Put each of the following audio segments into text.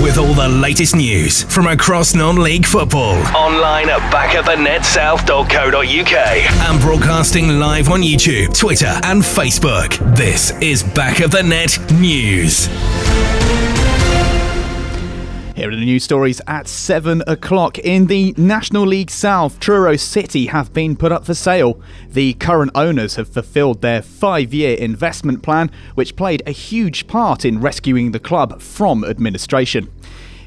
with all the latest news from across non-league football. Online at backoftheNetSouth.co.uk and broadcasting live on YouTube, Twitter and Facebook. This is Back of the Net News. Here are the news stories at 7 o'clock. In the National League South, Truro City have been put up for sale. The current owners have fulfilled their 5-year investment plan, which played a huge part in rescuing the club from administration.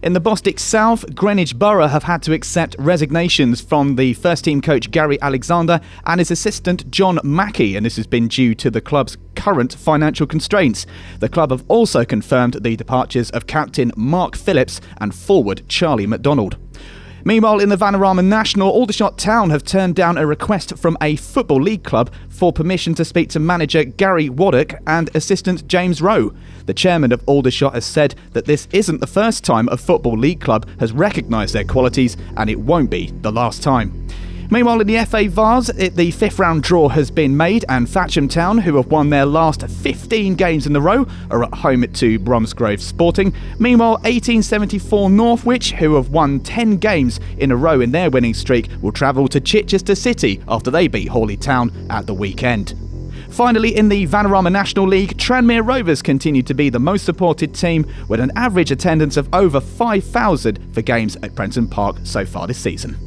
In the Bostik South, Greenwich Borough have had to accept resignations from the first-team coach Gary Alexander and his assistant John Mackey, and this has been due to the club's current financial constraints. The club have also confirmed the departures of captain Mark Phillips and forward Charlie McDonald. Meanwhile, in the Vanarama National, Aldershot Town have turned down a request from a Football League club for permission to speak to manager Gary Waddock and assistant James Rowe. The chairman of Aldershot has said that this isn't the first time a Football League club has recognised their qualities, and it won't be the last time. Meanwhile, in the FA Vars, the fifth round draw has been made, and Thatcham Town, who have won their last 15 games in a row, are at home to Bromsgrove Sporting. Meanwhile, 1874 Northwich, who have won 10 games in a row in their winning streak, will travel to Chichester City after they beat Hawley Town at the weekend. Finally, in the Vanarama National League, Tranmere Rovers continue to be the most supported team, with an average attendance of over 5,000 for games at Prenton Park so far this season.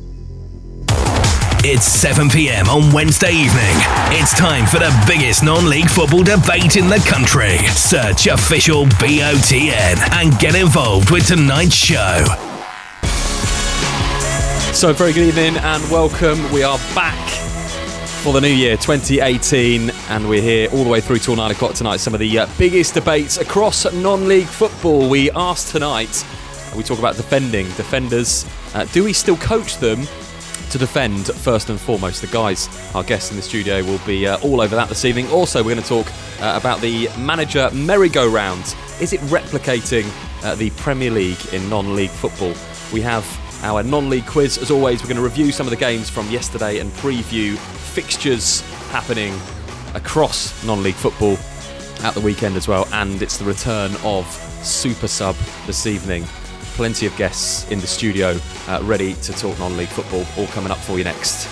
It's 7 p.m. on Wednesday evening. It's time for the biggest non-league football debate in the country. Search official BOTN and get involved with tonight's show. So, very good evening and welcome. We are back for the new year 2018, and we're here all the way through till 9 o'clock tonight. Some of the biggest debates across non-league football. We asked tonight, we talk about defenders. Do we still coach them to defend first and foremost? The guys, our guests in the studio, will be all over that this evening. Also, we're going to talk about the manager merry-go-round. Is it replicating the Premier League in non-league football? We have our non-league quiz. As always, we're going to review some of the games from yesterday and preview fixtures happening across non-league football at the weekend as well. And it's the return of Super Sub this evening. Plenty of guests in the studio ready to talk non-league football, all coming up for you next.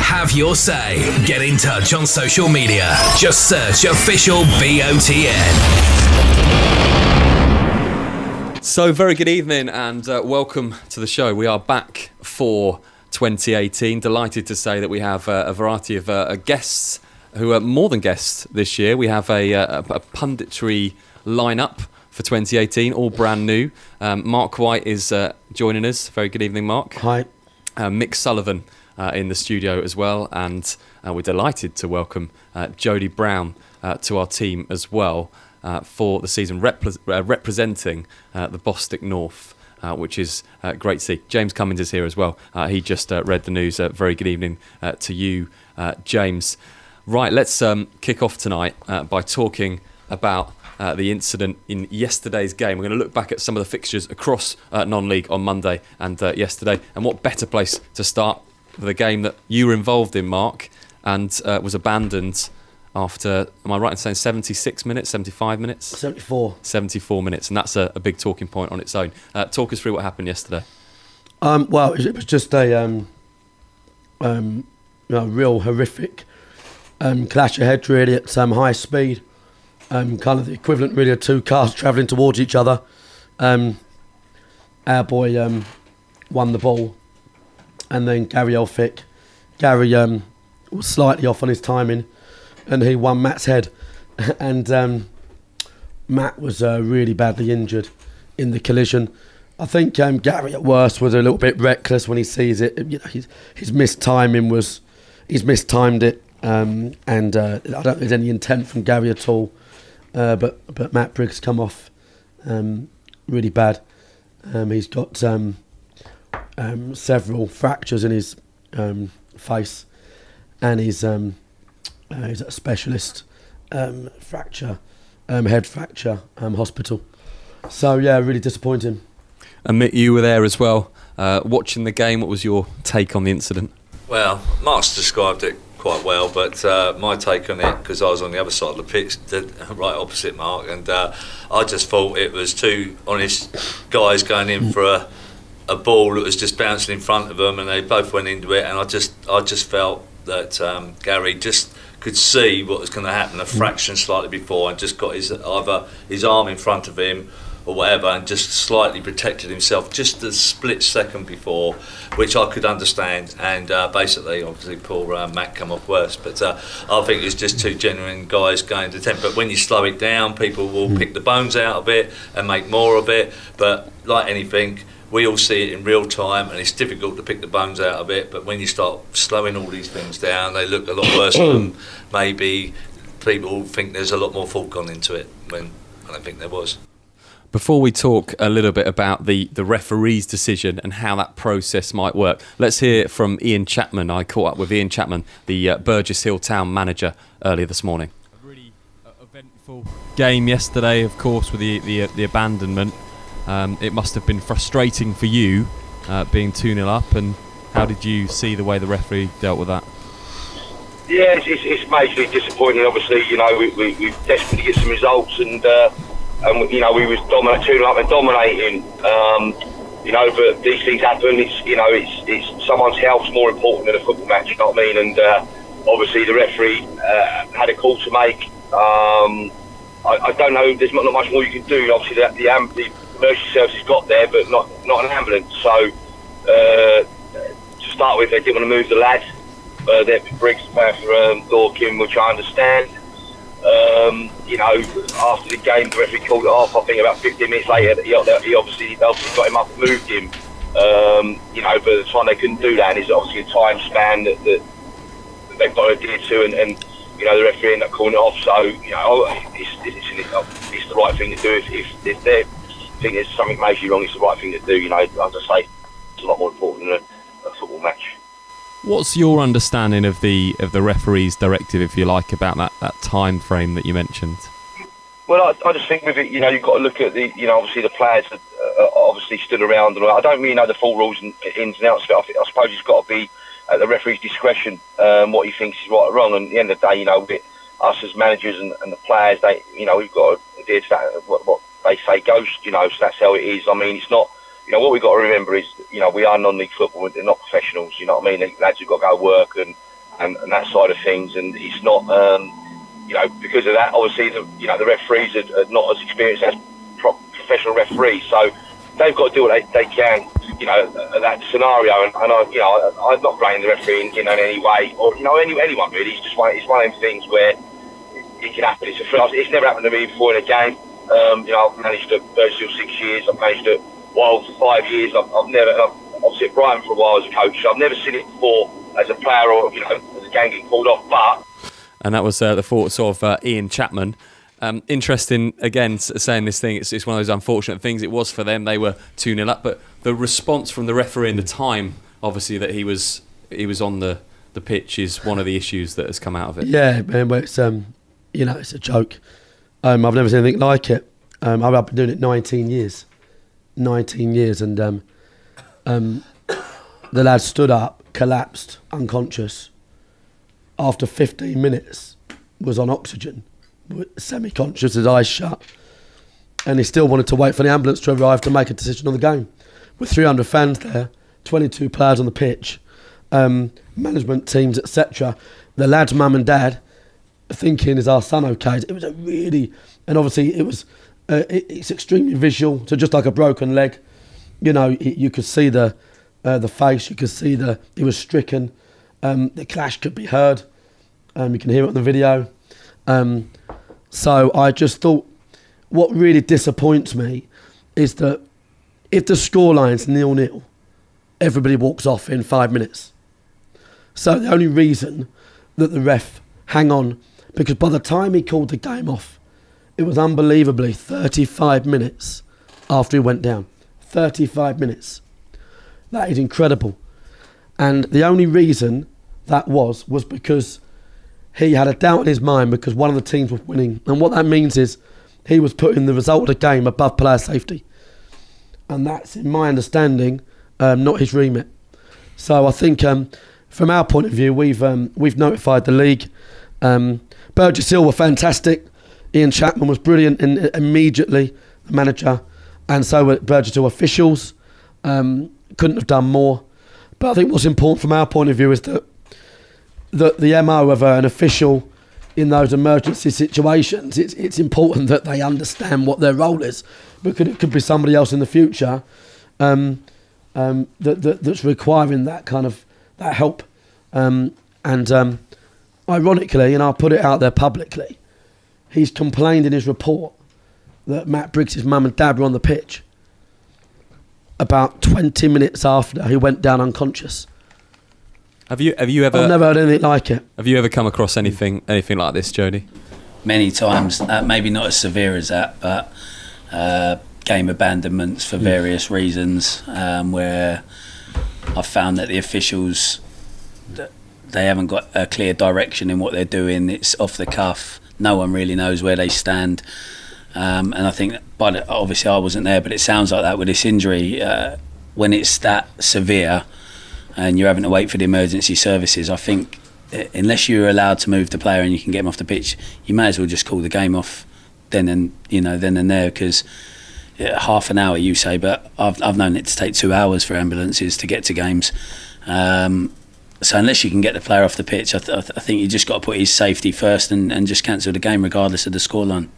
Have your say. Get in touch on social media. Just search official BOTN. So, very good evening and welcome to the show. We are back for 2018. Delighted to say that we have a variety of guests who are more than guests this year. We have a punditry lineup for 2018, all brand new. Marc White is joining us. Very good evening, Marc. Hi. Mick Sullivan in the studio as well, and we're delighted to welcome Jody Brown to our team as well for the season, representing the Bostik North. Which is great to see. James Cummins is here as well. He just read the news. Very good evening to you, James. Right, let's kick off tonight by talking about the incident in yesterday's game. We're going to look back at some of the fixtures across non-league on Monday and yesterday. And what better place to start with a game that you were involved in, Marc, and was abandoned after, am I right in saying 76 minutes, 75 minutes? 74. 74 minutes, and that's a big talking point on its own. Talk us through what happened yesterday. Well, it was just a real horrific clash ahead, really, at high speed. Kind of the equivalent, really, of two cars travelling towards each other. Our boy won the ball, and then Gary Elphick. Gary was slightly off on his timing, and he won Matt's head, and Matt was really badly injured in the collision. I think Gary at worst was a little bit reckless when he sees it. You know, his missed timing was, he's mistimed it, and I don't think there's any intent from Gary at all. But Matt Briggs come off really bad. He's got several fractures in his face, and he's at a specialist fracture, head fracture hospital. So yeah, really disappointing. And Mick, you were there as well, watching the game. What was your take on the incident? Well, Mark's described it quite well, but my take on it, because I was on the other side of the pitch, right opposite Mark, and I just thought it was two honest guys going in for a ball that was just bouncing in front of them, and they both went into it, and I just felt that Gary just could see what was going to happen a fraction slightly before, and just got either his arm in front of him or whatever, and just slightly protected himself just a split second before, which I could understand, and basically obviously poor Matt come off worse, but I think it's just two genuine guys going to attempt. But when you slow it down, people will pick the bones out of it and make more of it, but like anything, we all see it in real time, and it's difficult to pick the bones out of it, but when you start slowing all these things down, they look a lot worse than maybe people think. There's a lot more thought gone into it, when I don't think there was. Before we talk a little bit about the referee's decision and how that process might work, let's hear from Ian Chapman. I caught up with Ian Chapman, the Burgess Hill town manager, earlier this morning. A really eventful game yesterday, of course, with the abandonment. It must have been frustrating for you, being 2-0 up, and how did you see the way the referee dealt with that? Yeah, it's majorly disappointing. Obviously, you know, we desperately get some results, and you know, we was 2-0 up and dominating. You know, but these things happen. It's someone's health's more important than a football match. You know what I mean? And obviously, the referee had a call to make. I don't know. There's not much more you can do. Obviously, the emergency services got there, but not an ambulance. So to start with, they didn't want to move the lad. Briggs for Dorking, which I understand. You know, after the game, the referee called it off. I think about 15 minutes later, he obviously got him up and moved him. You know, but at the time they couldn't do that, and it's obviously a time span that they've got to adhere to, and you know, the referee ended up calling it off. So, you know, it's the right thing to do. If they think there's something majorly wrong, it's the right thing to do. You know, as I say, it's a lot more important than a football match. What's your understanding of the referee's directive, if you like, about that time frame that you mentioned? Well, I just think with it, you know, you've got to look at you know, obviously the players that obviously stood around, and I don't really know the full rules and ins and outs of it. I suppose it's got to be at the referee's discretion what he thinks is right or wrong. And at the end of the day, you know, us as managers and the players, you know, we've got to adhere to that, what they say goes. You know, so that's how it is. I mean, it's not. You know, what we've got to remember is, you know, we are non-league football, they're not professionals, you know what I mean? The lads have got to go work and that side of things, and it's not, you know, because of that, obviously, you know, the referees are not as experienced as professional referees, so they've got to do what they can, you know, that scenario, and you know, I'm not blaming the referee in any way, or, you know, anyone really. It's just one of them things where it can happen. It's never happened to me before in a game. You know, I've managed at Burgess Hill 6 years, I've managed at Wild for 5 years. I've obviously at Brighton for a while as a coach, so I've never seen it before as a player, or, you know, as a game getting called off. But And that was the thoughts of Ian Chapman. Interesting, again, saying this thing, it's one of those unfortunate things. It was for them, they were 2-0 up, but the response from the referee in the time, obviously, that he was on the pitch is one of the issues that has come out of it. Yeah, man, but it's, you know, it's a joke. I've never seen anything like it. I've been doing it 19 years. 19 years, and the lad stood up, collapsed, unconscious. After 15 minutes, was on oxygen, semi-conscious, his eyes shut, and he still wanted to wait for the ambulance to arrive to make a decision on the game. With 300 fans there, 22 players on the pitch, management teams, etc. The lad's mum and dad thinking, is our son okay? It was a really, and obviously it was. It's extremely visual, so just like a broken leg, you know, you could see the face, you could see he was stricken, the clash could be heard, you can hear it on the video. So I just thought, what really disappoints me is that if the scoreline's 0-0, everybody walks off in 5 minutes. So the only reason that the ref hang on, because by the time he called the game off, it was unbelievably 35 minutes after he went down. 35 minutes. That is incredible. And the only reason that was because he had a doubt in his mind because one of the teams was winning. And what that means is he was putting the result of the game above player safety. And that's, in my understanding, not his remit. So I think from our point of view, we've notified the league. Burgess Hill were fantastic. Ian Chapman was brilliant immediately, the manager, and so were Burgess Hill officials. Couldn't have done more. But I think what's important from our point of view is that the MO of an official in those emergency situations, it's important that they understand what their role is, because it could be somebody else in the future that's requiring that kind of that help. Ironically, and I'll put it out there publicly, he's complained in his report that Matt Briggs' mum and dad were on the pitch about 20 minutes after he went down unconscious. Have you ever? I've never heard anything like it. Have you ever come across anything like this, Jody? Many times, maybe not as severe as that, but game abandonments for various reasons, where I've found that the officials, they haven't got a clear direction in what they're doing. It's off the cuff. No one really knows where they stand. And I think, but obviously I wasn't there, but it sounds like that with this injury. When it's that severe and you're having to wait for the emergency services, I think unless you're allowed to move the player and you can get him off the pitch, you may as well just call the game off then and there, because half an hour you say, but I've known it to take 2 hours for ambulances to get to games. So unless you can get the player off the pitch, I think you just got to put his safety first and just cancel the game regardless of the scoreline.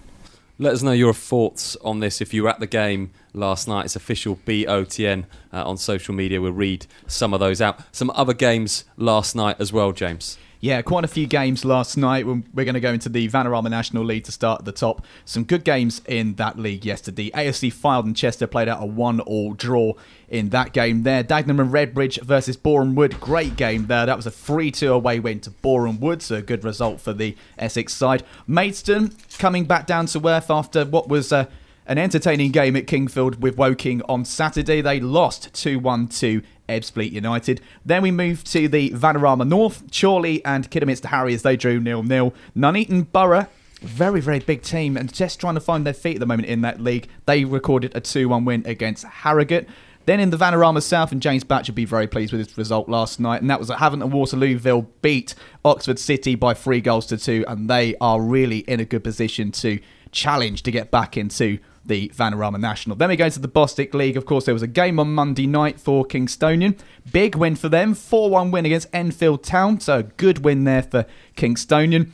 Let us know your thoughts on this if you were at the game last night. It's official BOTN on social media. We'll read some of those out. Some other games last night as well, James. Yeah, quite a few games last night. We're going to go into the Vanarama National League to start at the top. Some good games in that league yesterday. AFC Fylde and Chester played out a 1-1 draw in that game there. Dagenham and Redbridge versus Boreham Wood. Great game there. That was a 3-2 away win to Boreham Wood, so a good result for the Essex side. Maidstone coming back down to earth after what was an entertaining game at Kingfield with Woking on Saturday. They lost 2-1 to Ebbsfleet United. Then we moved to the Vanarama North. Chorley and Kidderminster Harriers, they drew 0-0. Nuneaton Borough, very, very big team and just trying to find their feet at the moment in that league. They recorded a 2-1 win against Harrogate. Then in the Vanarama South, and James Batch would be very pleased with his result last night, and that was that Havant and Waterlooville beat Oxford City by 3-2, and they are really in a good position to challenge to get back into the Vanarama National. Then we go to the Bostik League. Of course, there was a game on Monday night for Kingstonian. Big win for them. 4-1 win against Enfield Town. So a good win there for Kingstonian.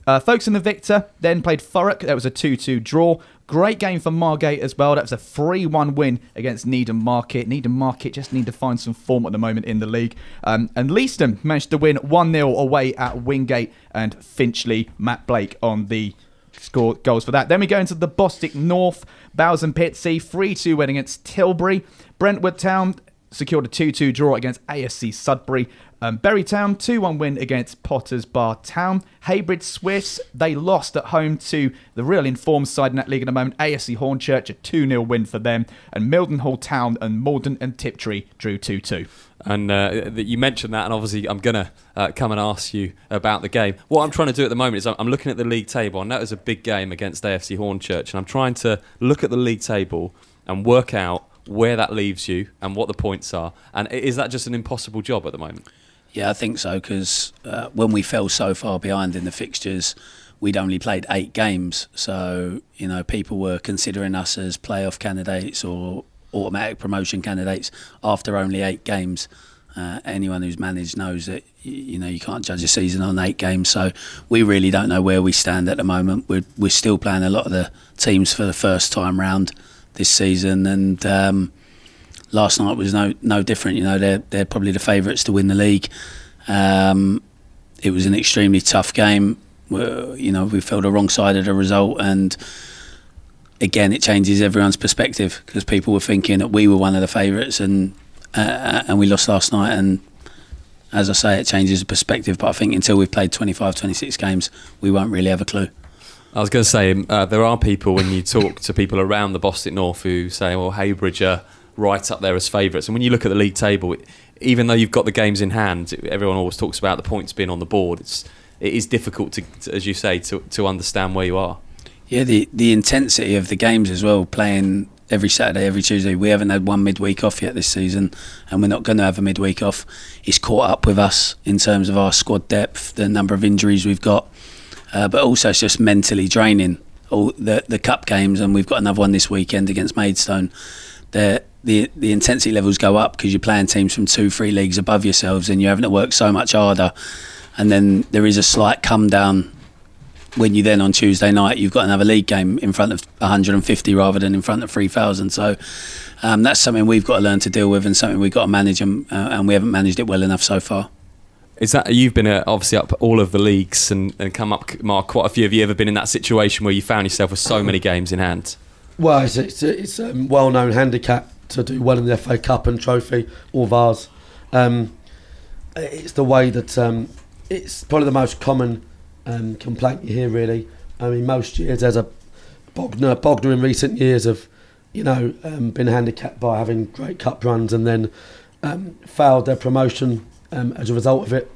Folkestone and Victor then played Thurrock. That was a 2-2 draw. Great game for Margate as well. That was a 3-1 win against Needham Market. Needham Market just need to find some form at the moment in the league. And Leiston managed to win 1-0 away at Wingate and Finchley. Matt Blake on the score goals for that. Then we go into the Bostik North. Bowes and Pitsea 3-2 win against Tilbury. Brentwood Town secured a 2-2 draw against ASC Sudbury. Bury Town 2-1 win against Potters Bar Town. Haybridge Swiss, they lost at home to the real informed side in that league at the moment, ASC Hornchurch, a 2-0 win for them. And Mildenhall Town and Morden and Tiptree drew 2-2. And you mentioned that, and obviously I'm going to come and ask you about the game. What I'm trying to do at the moment is I'm looking at the league table, and that was a big game against AFC Hornchurch, and I'm trying to look at the league table and work out where that leaves you and what the points are. And is that just an impossible job at the moment? Yeah, I think so, because when we fell so far behind in the fixtures, we'd only played 8 games. So, people were considering us as playoff candidates or automatic promotion candidates after only 8 games. Anyone who's managed knows that, you can't judge a season on 8 games. So we really don't know where we stand at the moment. We're still playing a lot of the teams for the first time round this season, and last night was no different. They're probably the favourites to win the league. It was an extremely tough game. We fell the wrong side of the result, and again, it changes everyone's perspective, because people were thinking that we were one of the favourites, and we lost last night. And as I say, it changes the perspective. But I think until we've played 25, 26 games, we won't really have a clue. I was going to say, there are people, when you talk to people around the Bostik North, who say, well, Haybridge are right up there as favourites. And when you look at the league table, even though you've got the games in hand, everyone always talks about the points being on the board. It is difficult to, as you say, to understand where you are. Yeah, the intensity of the games as well, playing every Saturday, every Tuesday. We haven't had one midweek off yet this season, and we're not going to have a midweek off. It's caught up with us in terms of our squad depth, the number of injuries we've got, but also it's just mentally draining. All the cup games, and we've got another one this weekend against Maidstone. The intensity levels go up because you're playing teams from 2-3 leagues above yourselves, and you're having to work so much harder. And then there is a slight come down when you then on Tuesday night you've got another league game in front of 150 rather than in front of 3,000. So that's something we've got to learn to deal with, and something we've got to manage, and we haven't managed it well enough so far. Is that, you've been obviously up all of the leagues and come up, Mark, quite a few. Have you ever been in that situation where you found yourself with so many games in hand? Well, it's a well-known handicap to do well in the FA Cup and Trophy or Vars. It's the way that it's probably the most common complaint you hear, really. I mean, most years there's a Bognor in recent years have, been handicapped by having great cup runs and then failed their promotion as a result of it.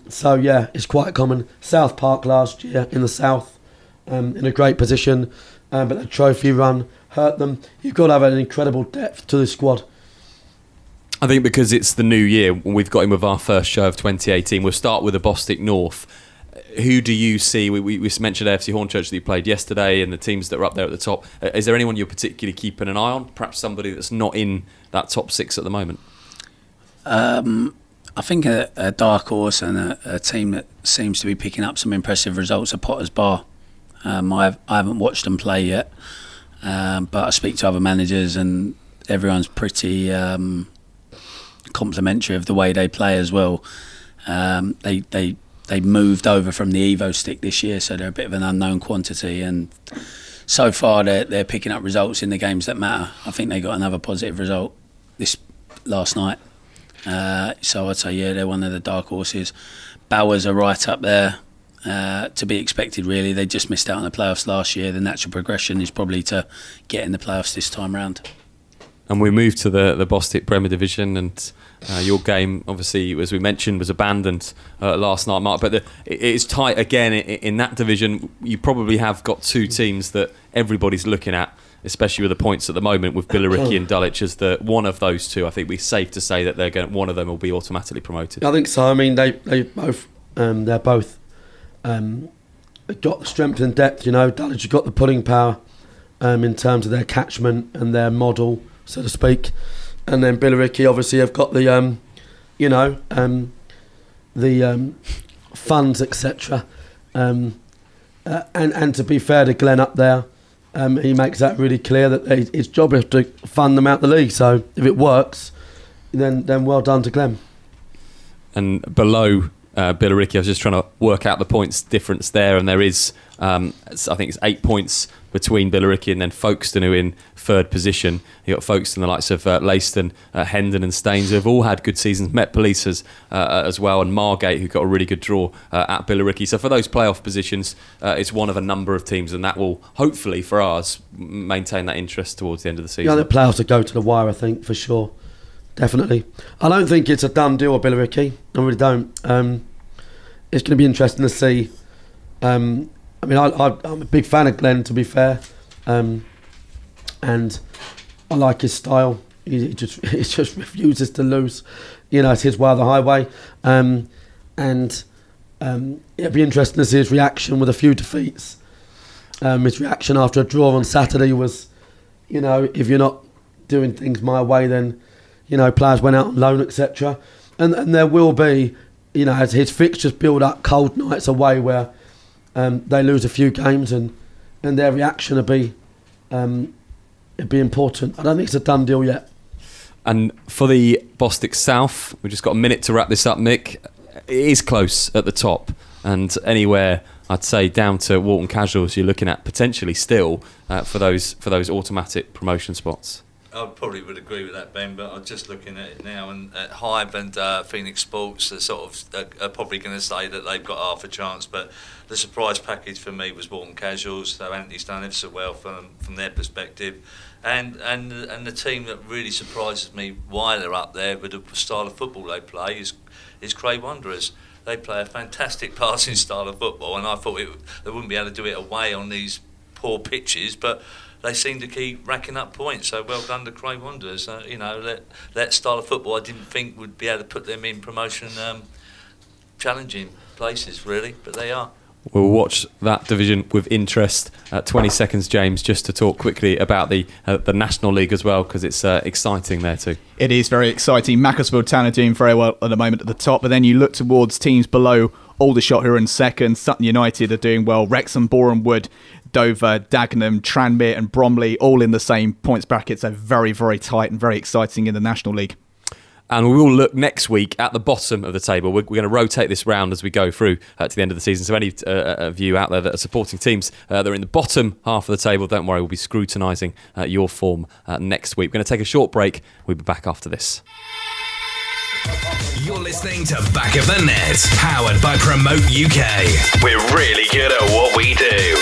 So yeah, it's quite common. South Park last year in the south, in a great position, but the trophy run hurt them. You've got to have an incredible depth to the squad. I think because it's the new year, we've got him with our first show of 2018. We'll start with the Bostik North. Who do you see? We mentioned AFC Hornchurch that you played yesterday and the teams that are up there at the top. Is there anyone you're particularly keeping an eye on? Perhaps somebody that's not in that top six at the moment? I think a dark horse and a team that seems to be picking up some impressive results are Potter's Bar. I haven't watched them play yet, but I speak to other managers and everyone's pretty complimentary of the way they play as well. They moved over from the Evo stick this year, so they're a bit of an unknown quantity, and so far they're picking up results in the games that matter. I think they got another positive result last night. So I'd say, yeah, they're one of the dark horses. Bowers are right up there, to be expected, really. They just missed out on the playoffs last year. The natural progression is probably to get in the playoffs this time round. And we moved to the Bostik Premier Division, and your game, obviously, as we mentioned, was abandoned last night, Mark. But it is tight again in that division. You probably have got two teams that everybody's looking at, especially with the points at the moment, with Billericay and Dulwich as one of those two. I think we're safe to say that one of them will be automatically promoted. I think so. I mean, they're both got the strength and depth. Dulwich have got the pulling power in terms of their catchment and their model, so to speak, and then Billericay obviously have got the funds, etc. And to be fair to Glenn up there, he makes that really clear that his job is to fund them out the league. So if it works, then well done to Glenn. And below Billericay, I was just trying to work out the points difference there, and there is, I think it's 8 points between Billericay and then Folkestone, who are in third position. You've got Folkestone, the likes of Leiston, Hendon and Staines, who have all had good seasons. Met Police as well, and Margate, who got a really good draw at Billericay. So for those playoff positions, it's one of a number of teams, and that will hopefully, for ours, maintain that interest towards the end of the season. Yeah, the playoffs will go to the wire, I think, for sure. Definitely. I don't think it's a done deal with Billericay. I really don't. It's going to be interesting to see. I'm a big fan of Glenn, to be fair, and I like his style. He just refuses to lose. It's his way or the highway. It'll be interesting to see his reaction with a few defeats. His reaction after a draw on Saturday was, if you're not doing things my way, then players went out on loan, etc. And there will be, as his fixtures build up, cold nights away where they lose a few games, and their reaction will be important. I don't think it's a done deal yet. And for the Bostik South, we've just got a minute to wrap this up, Mick. It is close at the top, and anywhere, I'd say, down to Walton Casuals, you're looking at potentially still for those automatic promotion spots. I probably would agree with that, Ben, but I'm just looking at it now, and Hive and Phoenix Sports are probably going to say that they've got half a chance, but the surprise package for me was Walton Casuals. So Anthony's done it so well from their perspective, and the team that really surprises me why they're up there with the style of football they play is Cray Wanderers. They play a fantastic passing style of football, and I thought they wouldn't be able to do it away on these poor pitches, but they seem to keep racking up points. So well done to Cray Wanderers. That style of football I didn't think would be able to put them in promotion challenging places, really, but they are. We'll watch that division with interest. 20 seconds, James, just to talk quickly about the National League as well, because it's exciting there too. It is very exciting. Macclesfield Town are doing very well at the moment at the top, but then you look towards teams below. Aldershot, who are in second. Sutton United are doing well. Wrexham, Boreham Wood, Dover, Dagenham, Tranmere and Bromley, all in the same points bracket. So very, very tight and very exciting in the National League. And we will look next week at the bottom of the table. We're going to rotate this round as we go through to the end of the season. So any of you out there that are supporting teams that are in the bottom half of the table, don't worry, we'll be scrutinising your form next week. We're going to take a short break. We'll be back after this. You're listening to Back of the Net, powered by Promote UK. We're really good at what we do.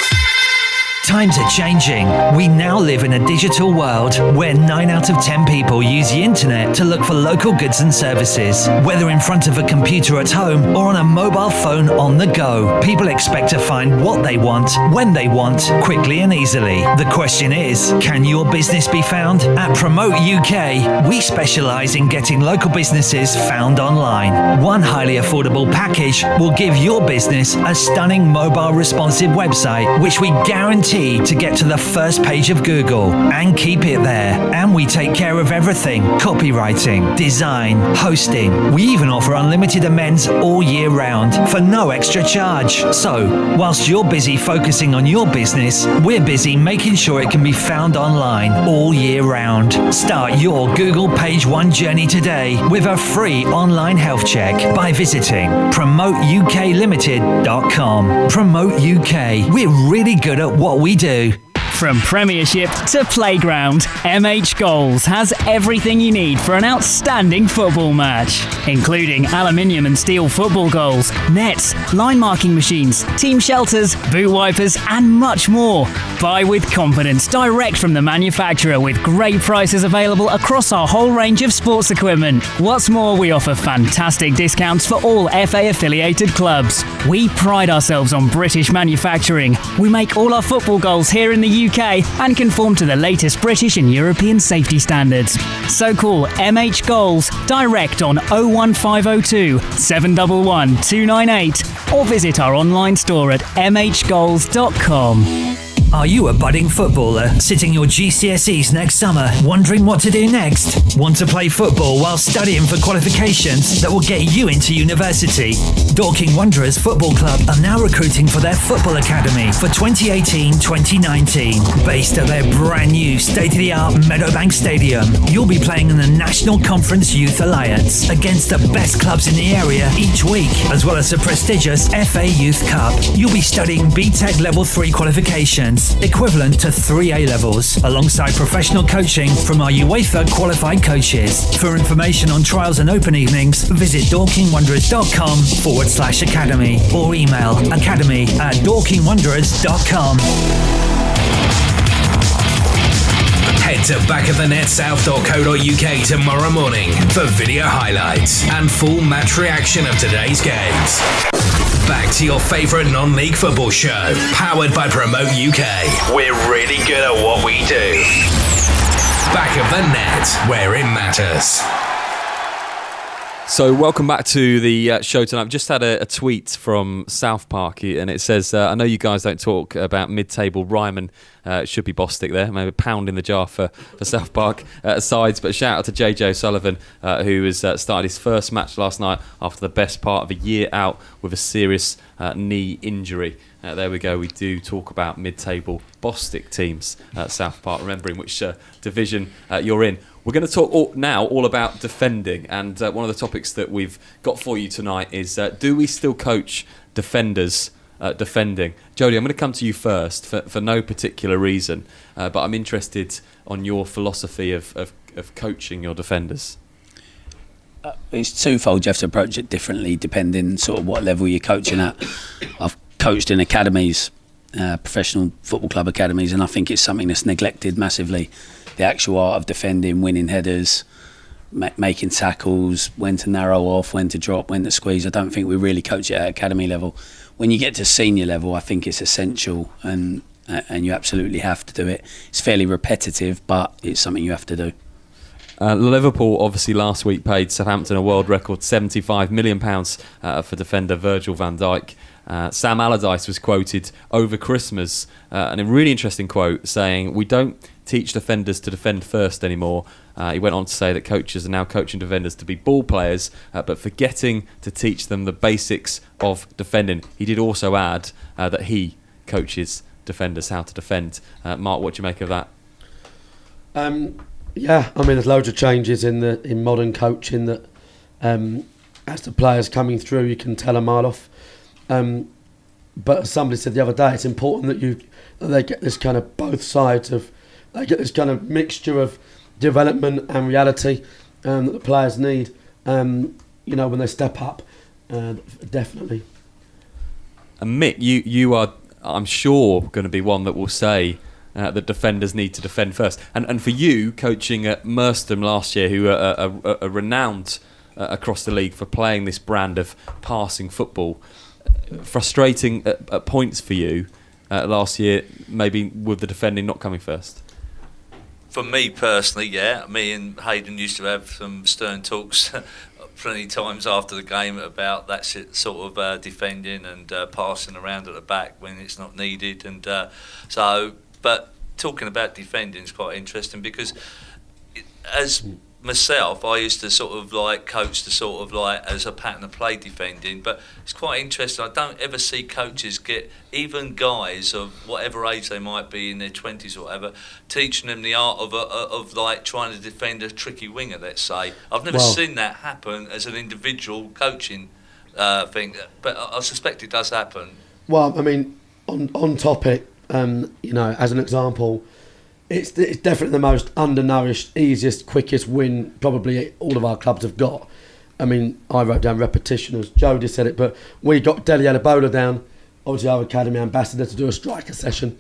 Times are changing. We now live in a digital world where 9 out of 10 people use the internet to look for local goods and services. Whether in front of a computer at home or on a mobile phone on the go, people expect to find what they want, when they want, quickly and easily. The question is, can your business be found? At Promote UK, we specialise in getting local businesses found online. One highly affordable package will give your business a stunning mobile responsive website, which we guarantee to get to the first page of Google and keep it there. And we take care of everything: copywriting, design, hosting. We even offer unlimited amends all year round for no extra charge. So, whilst you're busy focusing on your business, we're busy making sure it can be found online all year round. Start your Google Page One journey today with a free online health check by visiting promoteUKLimited.com. Promote UK. We're really good at what we do. From Premiership to Playground, MH Goals has everything you need for an outstanding football match, including aluminium and steel football goals, nets, line marking machines, team shelters, boot wipers and much more. Buy with confidence direct from the manufacturer with great prices available across our whole range of sports equipment. What's more, we offer fantastic discounts for all FA affiliated clubs. We pride ourselves on British manufacturing. We make all our football goals here in the UK and conform to the latest British and European safety standards. So call MH Goals direct on 01502 711 298 or visit our online store at mhgoals.com. Are you a budding footballer sitting your GCSEs next summer, wondering what to do next? Want to play football while studying for qualifications that will get you into university? Dorking Wanderers Football Club are now recruiting for their football academy for 2018-2019. Based at their brand new state-of-the-art Meadowbank Stadium, you'll be playing in the National Conference Youth Alliance against the best clubs in the area each week, as well as the prestigious FA Youth Cup. You'll be studying BTEC Level 3 qualifications, equivalent to 3 A-levels, alongside professional coaching from our UEFA qualified coaches. For information on trials and open evenings, visit dorkingwanderers.com/academy or email academy@dorkingwanderers.com. Head to backofthenetsouth.co.uk tomorrow morning for video highlights and full match reaction of today's games. Back to your favourite non-league football show, powered by Promote UK. We're really good at what we do. Back of the Net, where it matters. So welcome back to the show tonight. I've just had a tweet from South Park and it says, I know you guys don't talk about mid-table. Ryman should be Bostic there. Maybe a pound in the jar for South Park sides. But shout out to JJ Sullivan, who has started his first match last night after the best part of a year out with a serious knee injury. There we go. We do talk about mid-table Bostic teams at South Park, remembering which division you're in. We're going to talk all about defending, and one of the topics that we've got for you tonight is do we still coach defenders defending? Jody, I'm going to come to you first for no particular reason, but I'm interested on your philosophy of coaching your defenders. It's twofold. You have to approach it differently depending sort of what level you're coaching at. I've coached in academies, professional football club academies, and I think it's something that's neglected massively. The actual art of defending, winning headers, making tackles, when to narrow off, when to drop, when to squeeze. I don't think we really coach it at academy level. When you get to senior level, I think it's essential, and and you absolutely have to do it. It's fairly repetitive, but it's something you have to do. Liverpool obviously last week paid Southampton a world record £75 million for defender Virgil van Dijk. Sam Allardyce was quoted over Christmas, and a really interesting quote saying, "We don't teach defenders to defend first anymore." He went on to say that coaches are now coaching defenders to be ball players, but forgetting to teach them the basics of defending. He did also add that he coaches defenders how to defend. Mark, what do you make of that? Yeah, I mean, there's loads of changes in modern coaching that, as the players coming through, you can tell a mile off. But as somebody said the other day, it's important that they get this kind of both sides of, they get this kind of mixture of development and reality that the players need. When they step up, definitely. And Mick, you are, I'm sure, going to be one that will say that defenders need to defend first. And for you, coaching at Merstham last year, who are renowned across the league for playing this brand of passing football, frustrating at points for you last year, maybe with the defending not coming first? For me personally, yeah. Me and Hayden used to have some stern talks plenty times after the game about that sort of defending and passing around at the back when it's not needed. And but talking about defending is quite interesting because as myself, I used to sort of like coach the sort of like as a pattern of play defending, but it's quite interesting. I don't ever see coaches get, even guys of whatever age they might be in their 20s or whatever, teaching them the art of like trying to defend a tricky winger, let's say. I've never seen that happen as an individual coaching thing, but I suspect it does happen. Well, I mean, on topic, as an example, it's definitely the most undernourished, easiest, quickest win probably all of our clubs have got. I mean, I wrote down repetition as Jody said it, but we got Dele Alabola down, obviously our academy ambassador, to do a striker session.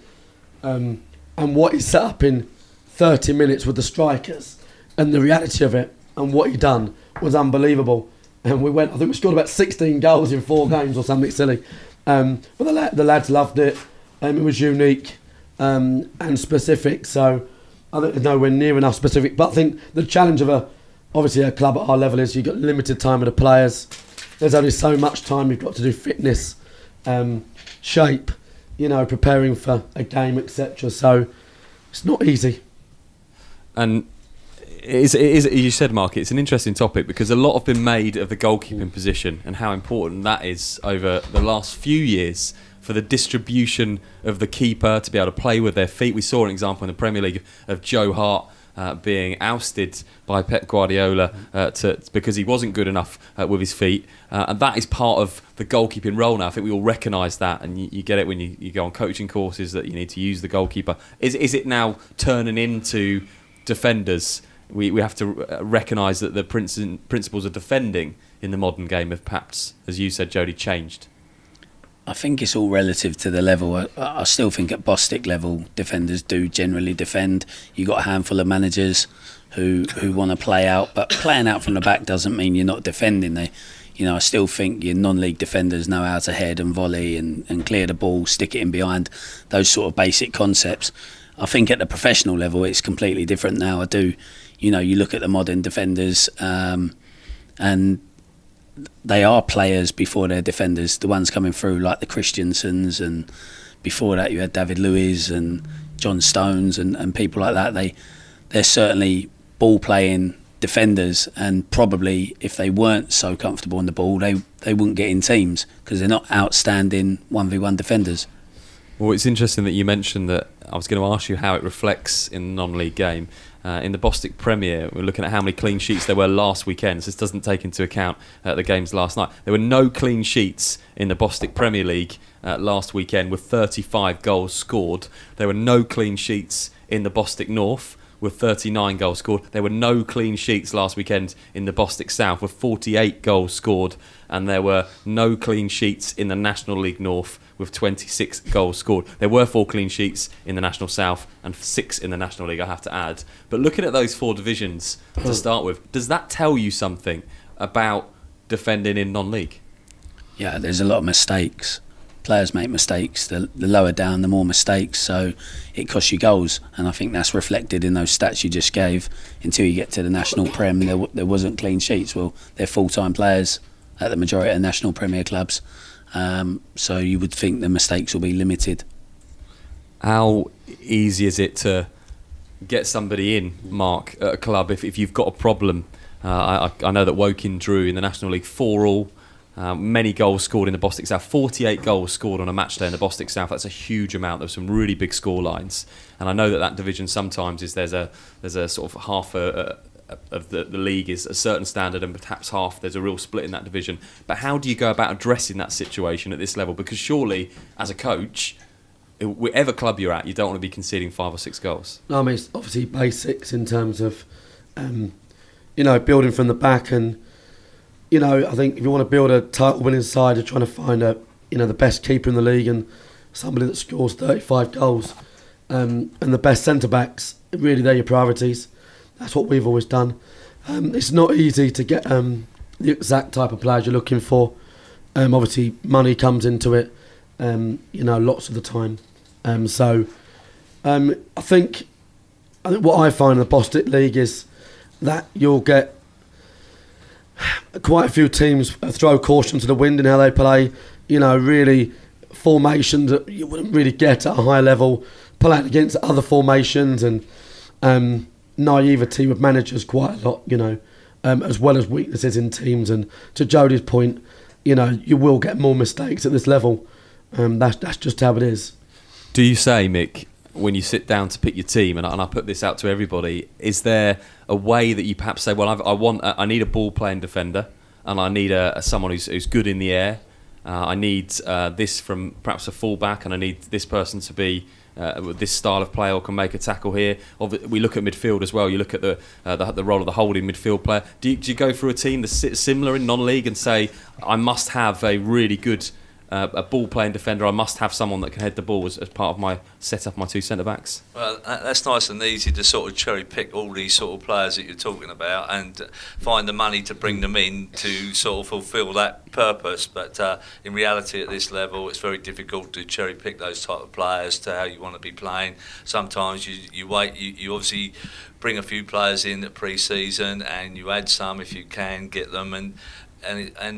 And what he set up in 30 minutes with the strikers and the reality of it and what he done was unbelievable. And I think we scored about 16 goals in 4 games or something silly. But the lads loved it. It was unique. And specific, so I don't know nowhere near enough specific. But I think the challenge of obviously a club at our level is you've got limited time with the players. There's only so much time you've got to do fitness, shape, preparing for a game, etc. So it's not easy. And it is, you said, Mark, it's an interesting topic because a lot have been made of the goalkeeping position and how important that is over the last few years for the distribution of the keeper to be able to play with their feet. We saw an example in the Premier League of Joe Hart being ousted by Pep Guardiola because he wasn't good enough with his feet. And that is part of the goalkeeping role now. I think we all recognise that, and you get it when you go on coaching courses that you need to use the goalkeeper. Is it now turning into defenders? We have to recognise that the principles of defending in the modern game have perhaps, as you said, Jody, changed. I think it's all relative to the level. I still think at Bostik level, defenders do generally defend. You've got a handful of managers who want to play out, but playing out from the back doesn't mean you're not defending. I still think your non-league defenders know how to head and volley and clear the ball, stick it in behind, those sort of basic concepts. I think at the professional level, it's completely different now. I do, you look at the modern defenders and they are players before they're defenders. The ones coming through like the Christiansens, and before that you had David Luiz and John Stones and people like that. They're certainly ball playing defenders, and probably if they weren't so comfortable on the ball, they wouldn't get in teams because they're not outstanding 1v1 defenders. Well, it's interesting that you mentioned that. I was going to ask you how it reflects in the non-league game. In the Bostik Premier, we're looking at how many clean sheets there were last weekend. So this doesn't take into account the games last night. There were no clean sheets in the Bostik Premier League last weekend with 35 goals scored. There were no clean sheets in the Bostik North with 39 goals scored. There were no clean sheets last weekend in the Bostik South with 48 goals scored. And there were no clean sheets in the National League North with 26 goals scored. There were 4 clean sheets in the National South and 6 in the National League, I have to add. But looking at those 4 divisions to start with, does that tell you something about defending in non-league? Yeah, there's a lot of mistakes. players make mistakes. The lower down, the more mistakes, so it costs you goals. And I think that's reflected in those stats you just gave. Until you get to the National Prem, there wasn't clean sheets. Well, they're full-time players at the majority of National Premier clubs, so you would think the mistakes will be limited. How easy is it to get somebody in, Mark, at a club if you've got a problem? I know that Woking drew in the National League 4-4. Many goals scored in the Bostik South. 48 goals scored on a match day in the Bostik South. That's a huge amount. There's some really big score lines, and I know that division sometimes is there's a sort of half of the league is a certain standard, and perhaps half there's a real split in that division. But how do you go about addressing that situation at this level? Because surely, as a coach, whatever club you're at, you don't want to be conceding 5 or 6 goals. No, I mean, it's obviously basics in terms of building from the back. And I think if you want to build a title-winning side, you're trying to find the best keeper in the league and somebody that scores 35 goals, and the best centre-backs. Really, they're your priorities. That's what we've always done. It's not easy to get the exact type of players you're looking for. Obviously, money comes into it, lots of the time. I think what I find in the Bostik League is that you'll get quite a few teams throw caution to the wind in how they play. Really formations that you wouldn't really get at a high level, pull out against other formations, and naivety with managers quite a lot, as well as weaknesses in teams. And to Jody's point, you will get more mistakes at this level. That's just how it is. Do you say, Mick, when you sit down to pick your team, and I put this out to everybody, is there a way that you perhaps say, well, I need a ball-playing defender, and I need someone who's good in the air. I need this from perhaps a full-back, and I need this person to be this style of player or can make a tackle here. We look at midfield as well. You look at the role of the holding midfield player. Do you go through a team that's similar in non-league and say, I must have a really good a ball-playing defender, I must have someone that can head the ball as part of my setup, my 2 centre-backs? Well, that's nice and easy to sort of cherry-pick all these sort of players that you're talking about and find the money to bring them in to sort of fulfil that purpose. But in reality, at this level, it's very difficult to cherry-pick those type of players to how you want to be playing. Sometimes you wait, you obviously bring a few players in at pre-season and you add some if you can get them, and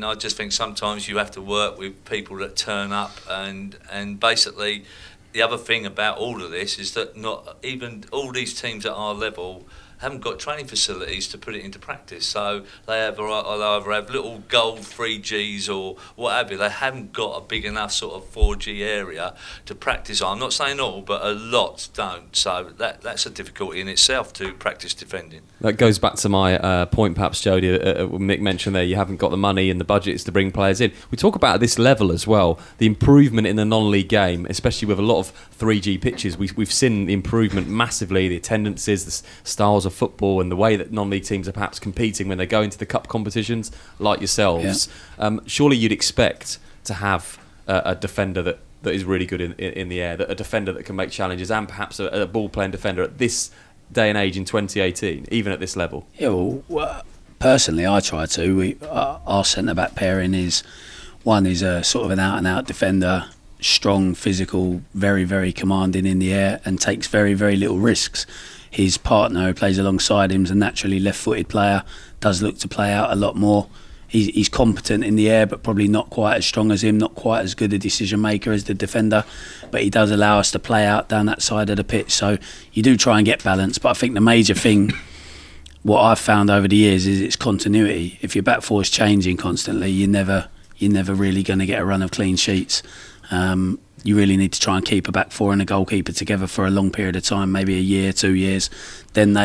I just think sometimes you have to work with people that turn up, and basically the other thing about all of this is that not even all these teams at our level haven't got training facilities to put it into practice. So they either have little gold 3Gs or what have you. They haven't got a big enough sort of 4G area to practice on. I'm not saying all, but a lot don't. So that's a difficulty in itself to practice defending. That goes back to my point, perhaps, Jody. Mick mentioned there you haven't got the money and the budgets to bring players in. We talk about at this level as well, the improvement in the non-league game, especially with a lot of 3G pitches. We've seen the improvement massively, the attendances, the styles of football, and the way that non-league teams are perhaps competing when they go into the cup competitions, like yourselves. Yeah. Surely you'd expect to have a defender that is really good in the air, a defender that can make challenges, and perhaps a ball-playing defender at this day and age in 2018, even at this level. Yeah, well, personally, I try to. Our centre-back pairing is a sort of an out-and-out defender, strong, physical, very, very commanding in the air, and takes very, very little risks. His partner, who plays alongside him, is a naturally left-footed player, does look to play out a lot more. He's competent in the air, but probably not quite as strong as him, not quite as good a decision maker as the defender, but he does allow us to play out down that side of the pitch. So you do try and get balance, but I think the major thing, what I've found over the years, is its continuity. If your back four is changing constantly, you're never really going to get a run of clean sheets. You really need to try and keep a back four and a goalkeeper together for a long period of time, maybe a year, 2 years. Then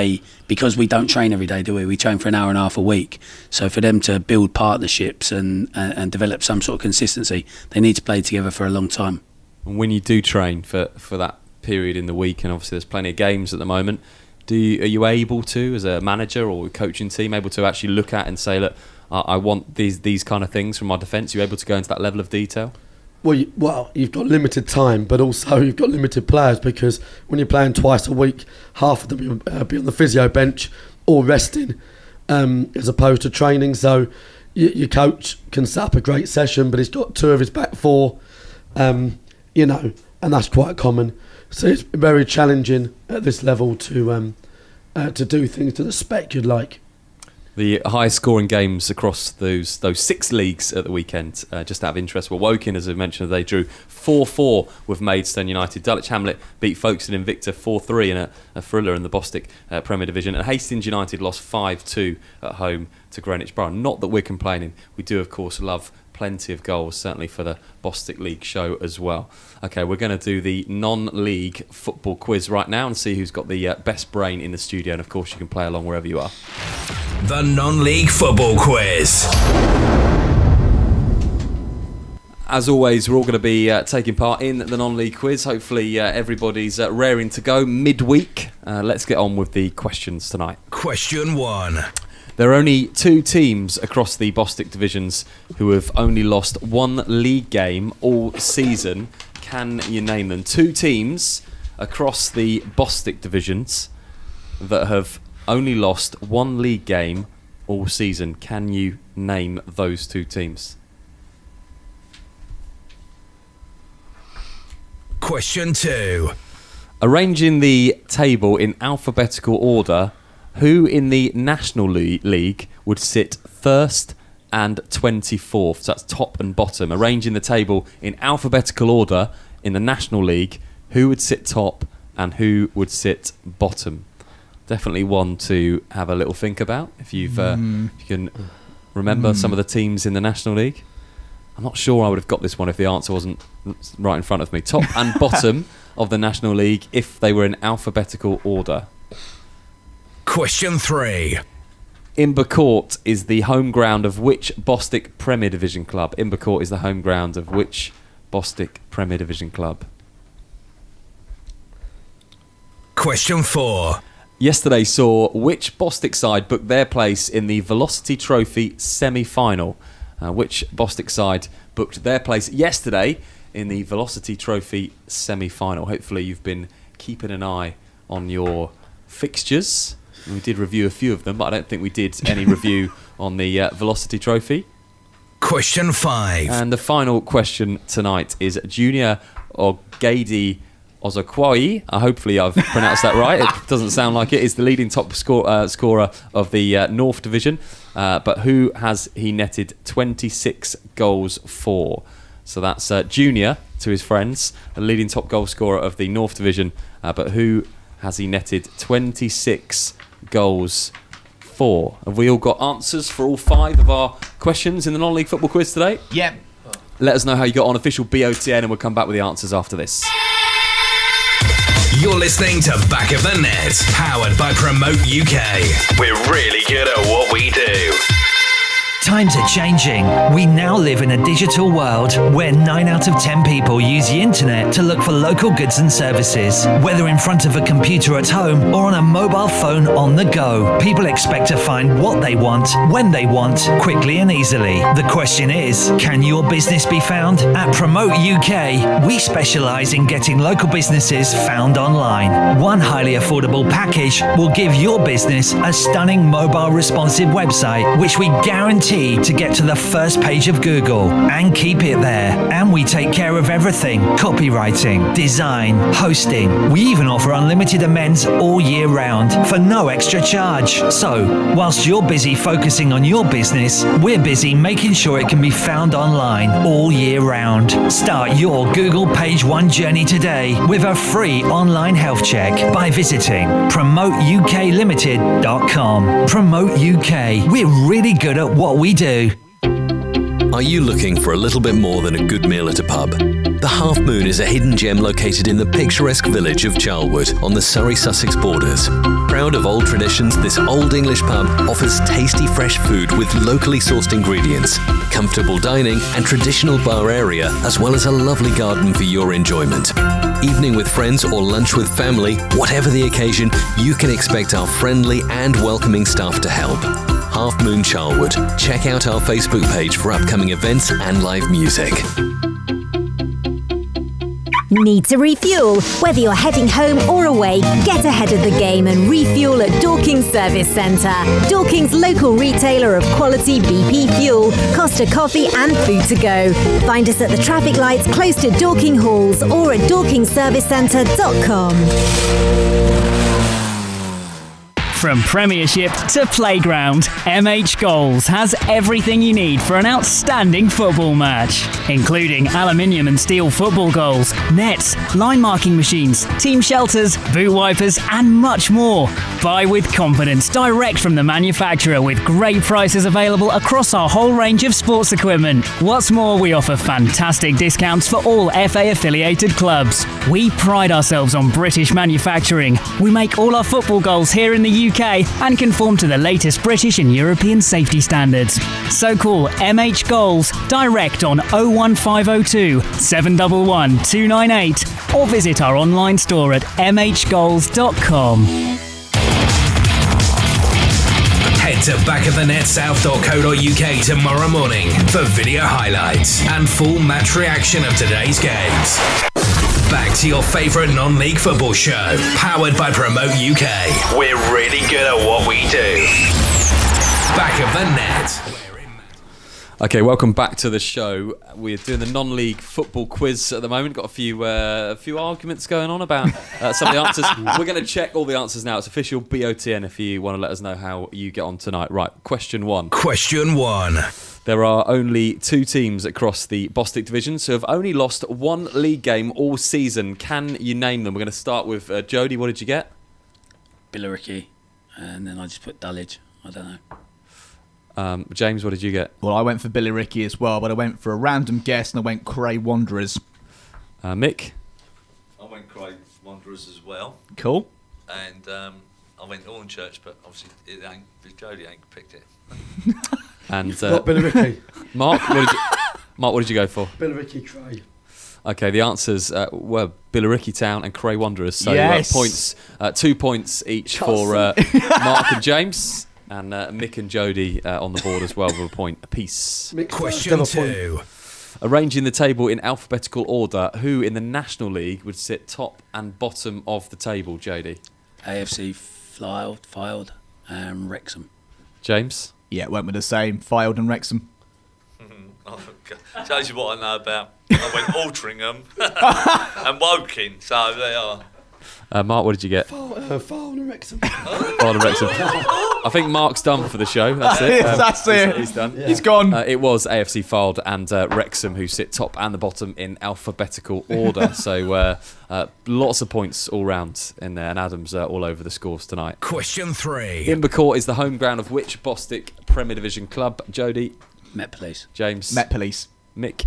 because we don't train every day, do we? We train for an hour and a half a week. So for them to build partnerships and develop some sort of consistency, they need to play together for a long time. And when you do train for that period in the week, and obviously there's plenty of games at the moment, are you able to, as a manager or a coaching team, able to actually look at and say, look, I want these kind of things from my defence? Are you able to go into that level of detail? Well, you've got limited time, but also you've got limited players, because when you're playing twice a week, half of them be on the physio bench or resting, as opposed to training. So your coach can set up a great session, but he's got two of his back four you know, and that's quite common. So it's very challenging at this level to do things to the spec you'd like. The highest scoring games across those 6 leagues at the weekend, just out of interest, were Woking, as I mentioned, they drew 4-4 with Maidstone United. Dulwich Hamlet beat Folkestone Invicta 4-3 in a thriller in the Bostik Premier Division. And Hastings United lost 5-2 at home to Greenwich Borough. Not that we're complaining. We do, of course, love plenty of goals, certainly for the Bostik League show as well. Okay, we're going to do the non-league football quiz right now and see who's got the best brain in the studio. And, of course, you can play along wherever you are. The non-league football quiz. As always, we're all going to be taking part in the non-league quiz. Hopefully everybody's raring to go midweek. Let's get on with the questions tonight. Question 1. There are only 2 teams across the Bostik divisions who have only lost 1 league game all season. Can you name them? 2 teams across the Bostik divisions that have only lost 1 league game all season. Can you name those 2 teams? Question 2. Arranging the table in alphabetical order, who in the National League would sit first and 24th? So that's top and bottom. Arranging the table in alphabetical order in the National League, who would sit top and who would sit bottom? Definitely one to have a little think about if you can remember some of the teams in the National League. I'm not sure I would have got this one if the answer wasn't right in front of me. Top and bottom of the National League if they were in alphabetical order. Question 3. Imber Court is the home ground of which Bostik Premier Division club? Imber Court is the home ground of which Bostik Premier Division club? Question 4. Yesterday saw which Bostik side book their place in the Velocity Trophy semi-final? Which Bostik side booked their place yesterday in the Velocity Trophy semi-final? Hopefully you've been keeping an eye on your fixtures. We did review a few of them, but I don't think we did any review on the Velocity Trophy. Question 5. And the final question tonight is Junior Ogedi Ozokwai. Hopefully I've pronounced that right. It doesn't sound like it. Is the leading top scorer of the North Division. But who has he netted 26 goals for? So that's Junior, to his friends, the leading top goal scorer of the North Division. But who has he netted 26 goals for? Have we all got answers for all 5 of our questions in the non-league football quiz today? Yep. Let us know how you got on official BOTN and we'll come back with the answers after this. You're listening to Back of the Net, powered by Promote UK. We're really good at what we do. Times are changing. We now live in a digital world where 9 out of 10 people use the internet to look for local goods and services. Whether in front of a computer at home or on a mobile phone on the go, people expect to find what they want, when they want, quickly and easily. The question is, can your business be found? At Promote UK, we specialise in getting local businesses found online. One highly affordable package will give your business a stunning mobile responsive website, which we guarantee to get to the first page of Google and keep it there. And we take care of everything: copywriting, design, hosting. We even offer unlimited amends all year round for no extra charge. So, whilst you're busy focusing on your business, we're busy making sure it can be found online all year round. Start your Google Page 1 journey today with a free online health check by visiting promoteUKLimited.com. Promote UK. We're really good at what we do. Are you looking for a little bit more than a good meal at a pub? The Half Moon is a hidden gem located in the picturesque village of Charlwood on the Surrey-Sussex borders. Proud of old traditions, this old English pub offers tasty fresh food with locally sourced ingredients, comfortable dining and traditional bar area, as well as a lovely garden for your enjoyment. Evening with friends or lunch with family, whatever the occasion, you can expect our friendly and welcoming staff to help. Half Moon Charlwood. Check out our Facebook page for upcoming events and live music. Need to refuel? Whether you're heading home or away, get ahead of the game and refuel at Dorking Service Centre. Dorking's local retailer of quality BP fuel, Costa coffee and food to go. Find us at the traffic lights close to Dorking Halls or at dorkingservicecentre.com. From Premiership to Playground, MH Goals has everything you need for an outstanding football match, including aluminium and steel football goals, nets, line marking machines, team shelters, boot wipers and much more. Buy with confidence direct from the manufacturer with great prices available across our whole range of sports equipment. What's more, we offer fantastic discounts for all FA affiliated clubs. We pride ourselves on British manufacturing. We make all our football goals here in the UK and conform to the latest British and European safety standards. So call MH Goals direct on 01502 711 298 or visit our online store at mhgoals.com. Head to backofthenetsouth.co.uk tomorrow morning for video highlights and full match reaction of today's games. Back to your favourite non-league football show, powered by Promote UK. We're really good at what we do. Back of the net. Okay, welcome back to the show. We're doing the non-league football quiz at the moment. Got a few arguments going on about some of the answers. We're going to check all the answers now. It's official BOTN if you want to let us know how you get on tonight. Right, question one. Question one. There are only 2 teams across the Bostik divisions who have only lost 1 league game all season. Can you name them? We're going to start with Jody. What did you get? Billericay, and then I just put Dulwich. I don't know. James, what did you get? Well, I went for Billericay as well, but I went for a random guess and I went Cray Wanderers. Mick? I went Cray Wanderers as well. Cool. And I went Hornchurch, but obviously Jody ain't picked it. And Not Billericay. Mark, what did you go for? Billericay Cray. Okay, the answers were Billericay Town and Cray Wanderers. So yes. Points, 2 points each for Mark and James. And Mick and Jody on the board as well with a point apiece. Question 2. Arranging the table in alphabetical order, who in the National League would sit top and bottom of the table, Jody? AFC, Fylde and Wrexham. James? Yeah, went with the same. Fylde and Wrexham. Shows you what I know about. I went Altrincham and Woking, so they are. Mark, what did you get? Fylde and Wrexham. Fylde and Wrexham. I think Mark's done for the show. That's it. That's it. He's done. Yeah. He's gone. It was AFC Fylde and Wrexham who sit top and the bottom in alphabetical order. So lots of points all round in there, and Adam's all over the scores tonight. Question 3. Invercourt is the home ground of which Bostik Premier Division club? Jody? Met Police. James? Met Police. Mick?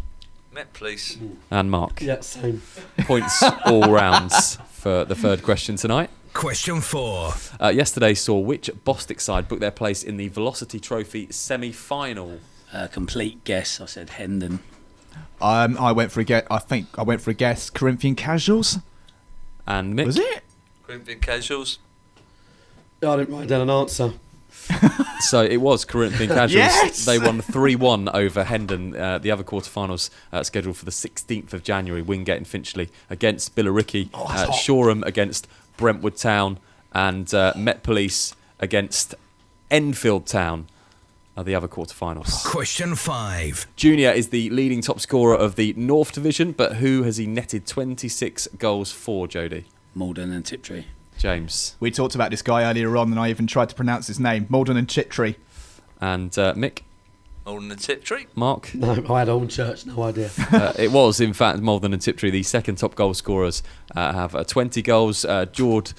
Met Police. And Mark? Yeah, same. Points all rounds for the third question tonight. Question 4. Yesterday saw which Bostik side book their place in the Velocity Trophy semi-final? Complete guess. I said Hendon. I went for a guess. I think I went for a guess. Corinthian Casuals. And Mick? Was it? Corinthian Casuals. I didn't write down an answer. So it was Corinthian Casuals. Yes! They won 3-1 over Hendon. The other quarterfinals scheduled for the 16th of January. Wingate and Finchley against Billericay. Shoreham against Brentwood Town. And Met Police against Enfield Town. The other quarterfinals. Question 5. Junior is the leading top scorer of the North Division, but who has he netted 26 goals for, Jody? Malden and Tiptree. James. We talked about this guy earlier on and I even tried to pronounce his name. Malden and Chittree. And Mick? Malden and Tiptree. Mark? No, I had Hornchurch, no idea. It was, in fact, Malden and Tiptree, the second top goal scorers, have 20 goals. George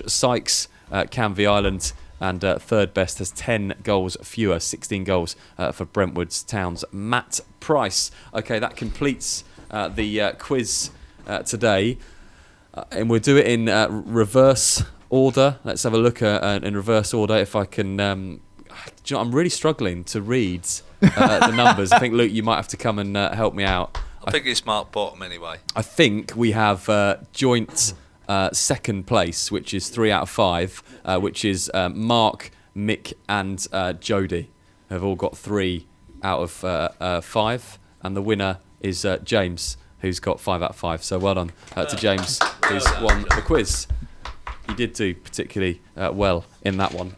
Sykes, Canvey Island, and third best has 10 goals fewer, 16 goals for Brentwood Town's Matt Price. Okay, that completes the quiz today. And we'll do it in reverse order. Let's have a look in reverse order if I can. Do you know, I'm really struggling to read the numbers. I think, Luke, you might have to come and help me out. I think it's Mark Bottom anyway. I think we have joint second place, which is 3 out of 5, which is Mark, Mick and Jody have all got 3 out of 5. And the winner is James who's got 5 out of 5. So well done to James, who's won the quiz. You did do particularly well in that one.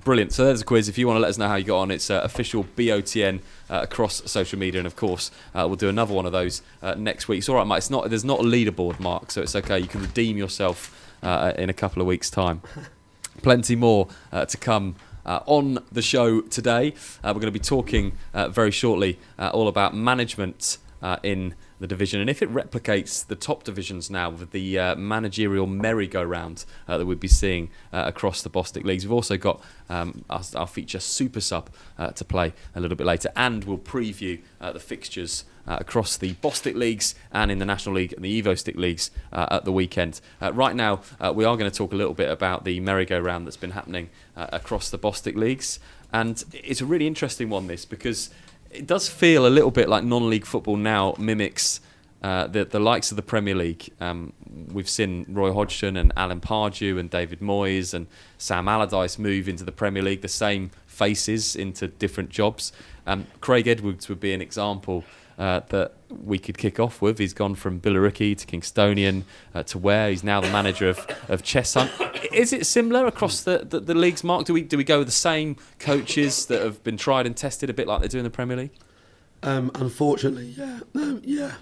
Brilliant. So there's a quiz. If you want to let us know how you got on, it's official BOTN across social media, and of course we'll do another one of those next week. It's all right, Mike. There's not a leaderboard, Mark, so it's okay. You can redeem yourself in a couple of weeks' time. Plenty more to come on the show today. We're going to be talking very shortly all about management in the division, and if it replicates the top divisions now with the managerial merry-go-round that we'll be seeing across the Bostik leagues. We've also got our feature Super Sub to play a little bit later, and we'll preview the fixtures across the Bostik leagues and in the National League and the Evo-Stik leagues at the weekend. Right now we are going to talk a little bit about the merry-go-round that's been happening across the Bostik leagues, and it's a really interesting one, this, because it does feel a little bit like non-league football now mimics the likes of the Premier League. We've seen Roy Hodgson and Alan Pardew and David Moyes and Sam Allardyce move into the Premier League, the same faces into different jobs. Craig Edwards would be an example that we could kick off with. He's gone from Billericay to Kingstonian to Ware. He's now the manager of Cheshunt. Is it similar across the leagues, Mark? Do we go with the same coaches that have been tried and tested, a bit like they do in the Premier League? Unfortunately, yeah.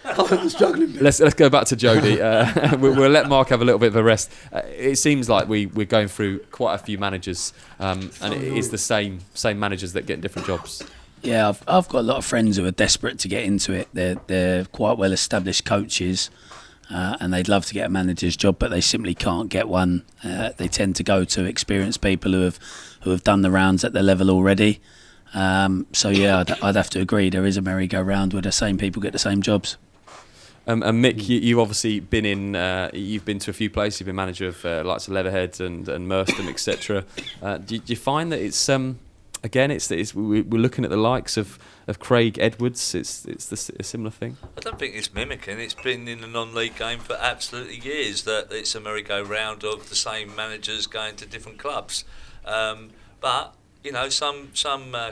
I'm struggling. Let's go back to Jody. We'll let Mark have a little bit of a rest. It seems like we're going through quite a few managers, and it is the same managers that get different jobs. Yeah, I've got a lot of friends who are desperate to get into it. They're quite well established coaches, and they'd love to get a manager's job, but they simply can't get one. They tend to go to experienced people who have done the rounds at their level already. So yeah, I'd have to agree. There is a merry-go-round where the same people get the same jobs. And Mick, you've obviously been you've been to a few places. You've been manager of likes of Leatherhead and Merstham, etc. Do you find that it's again, we're looking at the likes of Craig Edwards? It's a similar thing. I don't think it's mimicking. It's been in the non-league game for absolutely years that it's a merry-go-round of the same managers going to different clubs. But you know, some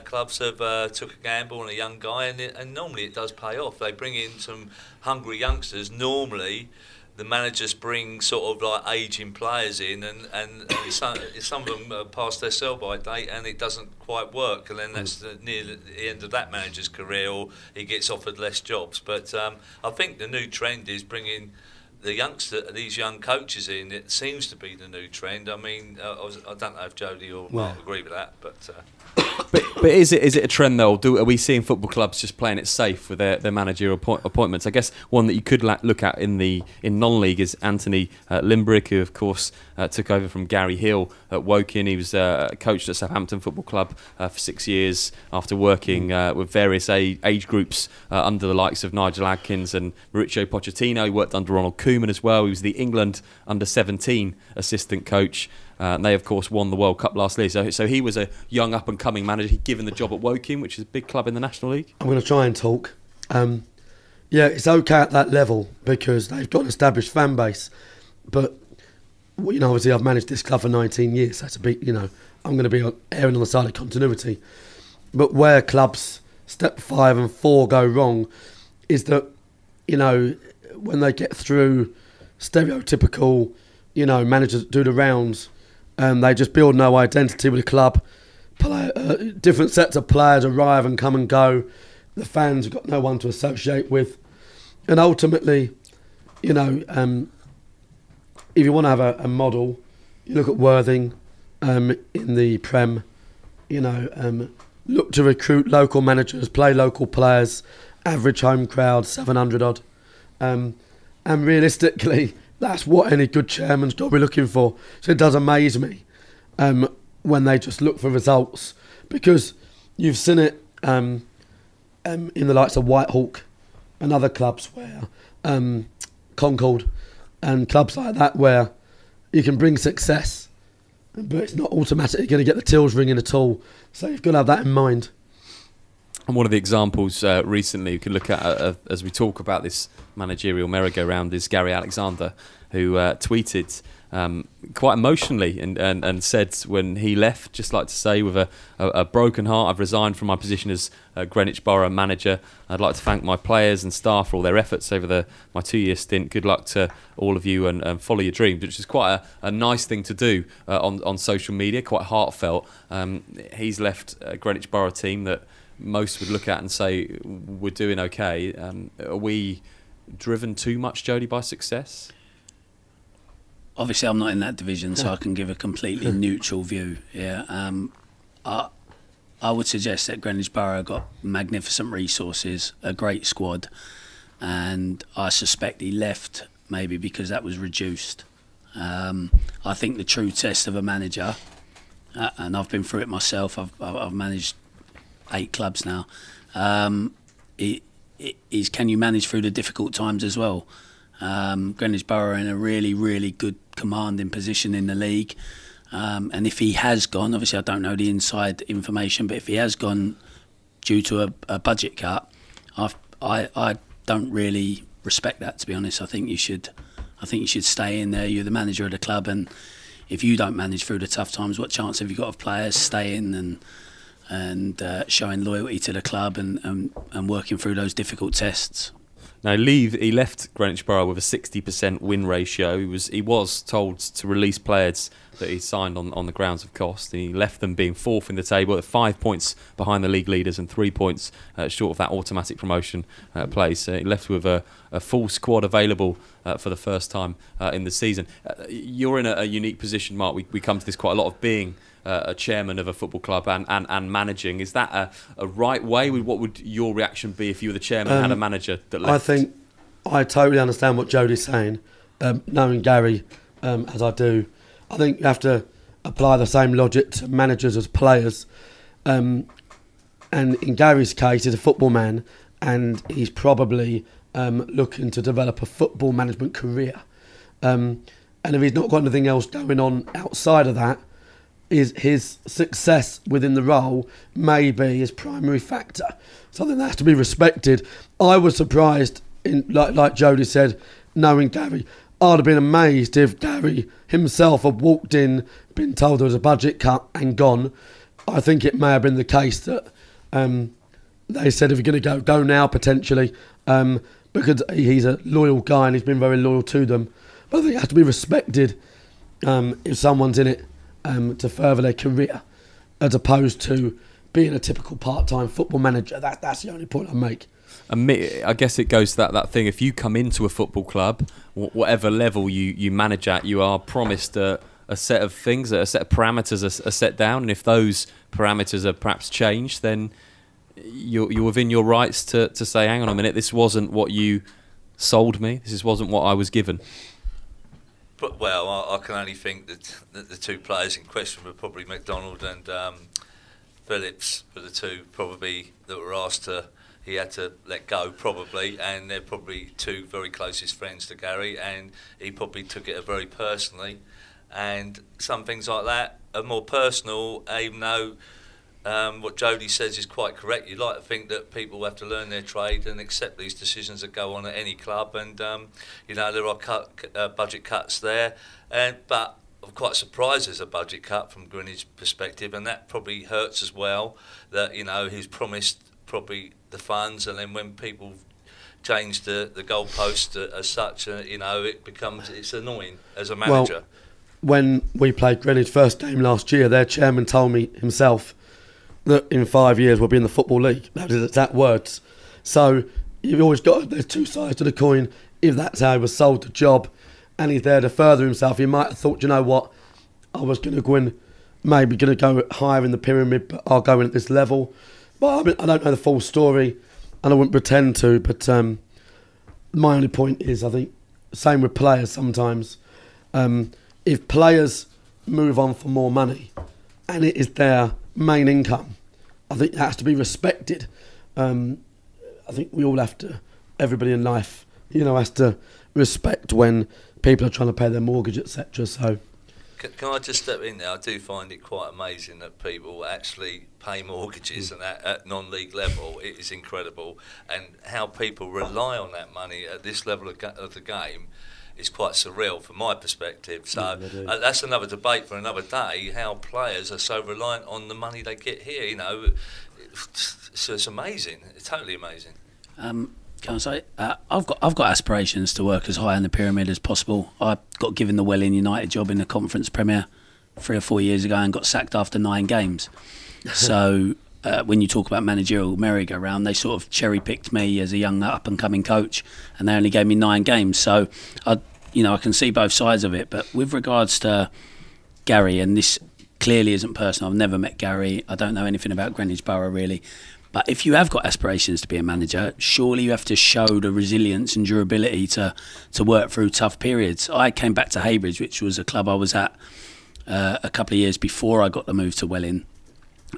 clubs have took a gamble on a young guy, and normally it does pay off. They bring in some hungry youngsters. Normally, the managers bring sort of like ageing players in, and some of them are past their sell-by date, and it doesn't quite work. And then that's near the end of that manager's career, or he gets offered less jobs. But I think the new trend is bringing these young coaches in. It seems to be the new trend. I mean, I don't know if Jody or Mark agree with that, but is it a trend though? Are we seeing football clubs just playing it safe with their managerial appointments? I guess one that you could look at in non-league is Anthony Limbrick, who of course took over from Gary Hill at Woking. He was coached at Southampton Football Club for 6 years after working with various age groups under the likes of Nigel Adkins and Mauricio Pochettino. He worked under Ronald Koeman as well. He was the England under-17 assistant coach. And they, of course, won the World Cup last year. So he was a young up-and-coming manager. He'd given the job at Woking, which is a big club in the National League. I'm going to try and talk. Yeah, it's okay at that level because they've got an established fan base. But, you know, obviously I've managed this club for 19 years. So it's a big, you know, I'm going to be erring on the side of continuity. But where clubs step 5 and 4 go wrong is that, you know, when they get through stereotypical, you know, managers do the rounds, they just build no identity with the club. Different sets of players arrive and come and go. The fans have got no one to associate with. And ultimately, you know, if you want to have a model, you look at Worthing in the Prem, you know, look to recruit local managers, play local players, average home crowd, 700 odd. And realistically, that's what any good chairman's job we're looking for. So it does amaze me when they just look for results, because you've seen it in the likes of Whitehawk and other clubs where Concord and clubs like that, where you can bring success, but it's not automatically going to get the tills ringing at all. So you've got to have that in mind. And one of the examples recently we can look at as we talk about this managerial merry-go-round is Gary Alexander, who tweeted quite emotionally and said when he left, just like to say, with a broken heart, I've resigned from my position as Greenwich Borough manager. I'd like to thank my players and staff for all their efforts over my 2-year stint. Good luck to all of you and follow your dreams, which is quite a nice thing to do on social media, quite heartfelt. He's left a Greenwich Borough team that most would look at and say, we're doing okay. Are we driven too much, Jody, by success? Obviously, I'm not in that division, so I can give a completely neutral view. Yeah, I would suggest that Greenwich Borough got magnificent resources, a great squad, and I suspect he left maybe because that was reduced. I think the true test of a manager, and I've been through it myself. I've managed 8 clubs now. Is can you manage through the difficult times as well? Greenwich Borough are in a really, really good commanding position in the league, and if he has gone, obviously I don't know the inside information, but if he has gone due to a budget cut, I don't really respect that, to be honest. I think you should stay in there. You're the manager of the club, and if you don't manage through the tough times, what chance have you got of players staying and showing loyalty to the club and working through those difficult tests? Now, he left Greenwich Borough with a 60% win ratio. He was told to release players that he signed on the grounds of cost. He left them being 4th in the table, at 5 points behind the league leaders and 3 points short of that automatic promotion place. He left with a full squad available for the first time in the season. You're in a unique position, Mark. We come to this quite a lot, of being a chairman of a football club and managing. Is that a right way? What would your reaction be if you were the chairman and had a manager that left? I think I totally understand what Jody's saying. Knowing Gary as I do, I think you have to apply the same logic to managers as players. And in Gary's case, he's a football man, and he's probably looking to develop a football management career. And if he's not got anything else going on outside of that, is his success within the role may be his primary factor. Something that has to be respected. I was surprised, like Jody said, knowing Gary. I'd have been amazed if Gary himself had walked in, been told there was a budget cut and gone. I think it may have been the case that they said, if you're going to go now, potentially, because he's a loyal guy and he's been very loyal to them. But I think it has to be respected if someone's in it to further their career, as opposed to being a typical part-time football manager. That's the only point I make. And I guess it goes to that thing. If you come into a football club, whatever level you manage at, you are promised a set of things, a set of parameters are set down, and if those parameters are perhaps changed, then you're within your rights to say, hang on a minute, this wasn't what you sold me, this wasn't what I was given. But, well, I can only think that the 2 players in question were probably McDonald and Phillips, were the 2 probably that were asked to. He had to let go, probably, and they're probably 2 very closest friends to Gary, and he probably took it very personally. And some things like that are more personal, even though what Jody says is quite correct. You'd like to think that people have to learn their trade and accept these decisions that go on at any club, and there are budget cuts there, but I'm quite surprised there's a budget cut from Greenwich perspective, and that probably hurts as well, that he's promised probably the funds, and then when people change the goalpost as such, it's annoying as a manager. Well, when we played Greenwich first game last year, their chairman told me himself that in 5 years we'll be in the Football League. That is exact words. So you've always got, there's 2 sides to the coin. If that's how he was sold the job and he's there to further himself, he might have thought, you know what, I was going to go in, maybe going to go higher in the pyramid, but I'll go in at this level. But I don't know the full story, and I wouldn't pretend to, but my only point is, I think, same with players sometimes. If players move on for more money and it is their main income, I think that has to be respected. I think we all have to, everybody in life, has to respect when people are trying to pay their mortgage, etc. So, can I just step in there? I do find it quite amazing that people actually pay mortgages and at non-league level. It is incredible, and how people rely on that money at this level of the game. is quite surreal from my perspective. So that's another debate for another day, how players are so reliant on the money they get here. You know, it's amazing. It's totally amazing. Can I say, I've got aspirations to work as high in the pyramid as possible. I got given the Welling United job in the Conference Premier 3 or 4 years ago and got sacked after 9 games. So when you talk about managerial merry-go-round, they sort of cherry-picked me as a young up-and-coming coach, and they only gave me 9 games. So I can see both sides of it. But with regards to Gary, and this clearly isn't personal, I've never met Gary, I don't know anything about Greenwich Borough really, but if you have got aspirations to be a manager, surely you have to show the resilience and durability to work through tough periods. I came back to Heybridge, which was a club I was at a couple of years before I got the move to Welling,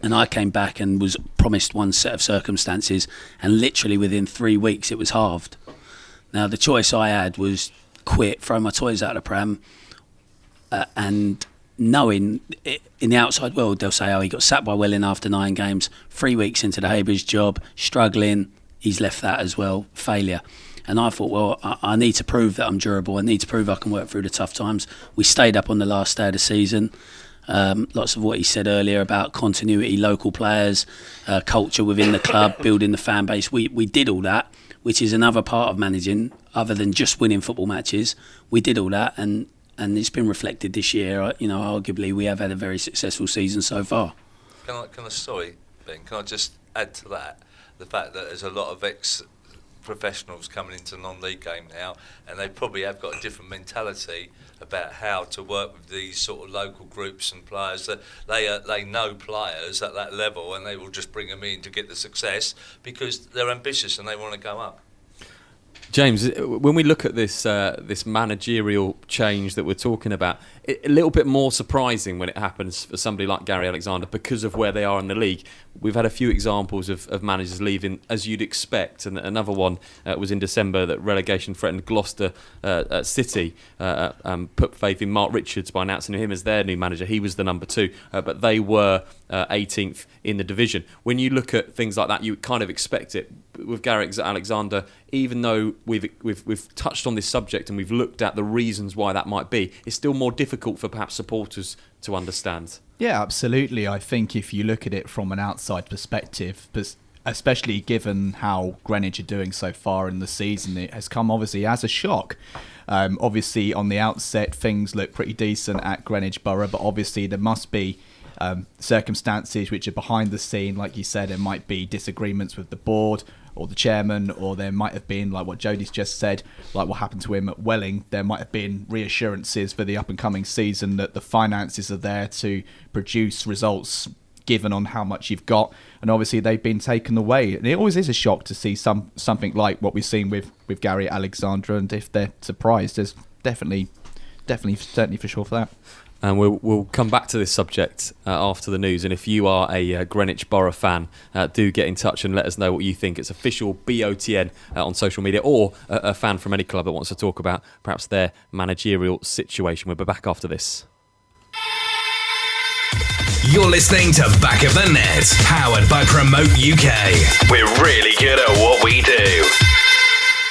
and I came back and was promised one set of circumstances, and literally within 3 weeks it was halved. Now the choice I had was quit, throw my toys out of the pram, and knowing in the outside world they'll say, oh, he got sacked by Welling after 9 games, 3 weeks into the Heybridge job, struggling, he's left that as well, failure. And I thought, well, I need to prove that I'm durable, I need to prove I can work through the tough times. We stayed up on the last day of the season. Lots of what he said earlier about continuity, local players, culture within the club, building the fan base, we did all that, which is another part of managing, other than just winning football matches. We did all that, and it's been reflected this year. You know, arguably we have had a very successful season so far. Sorry, Ben, can I just add to that the fact that there's a lot of ex-professionals coming into the non-league game now, and they probably have got a different mentality about how to work with these sort of local groups and players, that they know players at that level, and they will just bring them in to get the success because they're ambitious and they want to go up. James, when we look at this this managerial change that we're talking about, a little bit more surprising when it happens for somebody like Gary Alexander because of where they are in the league. We've had a few examples of managers leaving as you'd expect, and another one was in December that relegation threatened Gloucester City, put faith in Mark Richards by announcing him as their new manager. He was the number 2, but they were 18th in the division. When you look at things like that, you kind of expect it. With Gary Alexander, even though we've touched on this subject and we've looked at the reasons why that might be, it's still more difficult for perhaps supporters to understand. Yeah, absolutely. I think if you look at it from an outside perspective, especially given how Greenwich are doing so far in the season, it has come obviously as a shock. Obviously on the outset things look pretty decent at Greenwich Borough, but obviously there must be circumstances which are behind the scene. Like you said, there might be disagreements with the board or the chairman, or there might have been, like what Jody's just said, like what happened to him at Welling, there might have been reassurances for the up and coming season that the finances are there to produce results given on how much you've got, and obviously they've been taken away. And it always is a shock to see something like what we've seen with Gary Alexander, and if they're surprised, there's certainly for sure for that. And we'll come back to this subject after the news. And if you are a Greenwich Borough fan, do get in touch and let us know what you think. It's official BOTN on social media, or a fan from any club that wants to talk about perhaps their managerial situation. We'll be back after this. You're listening to Back of the Net, powered by Promote UK. We're really good at what we do.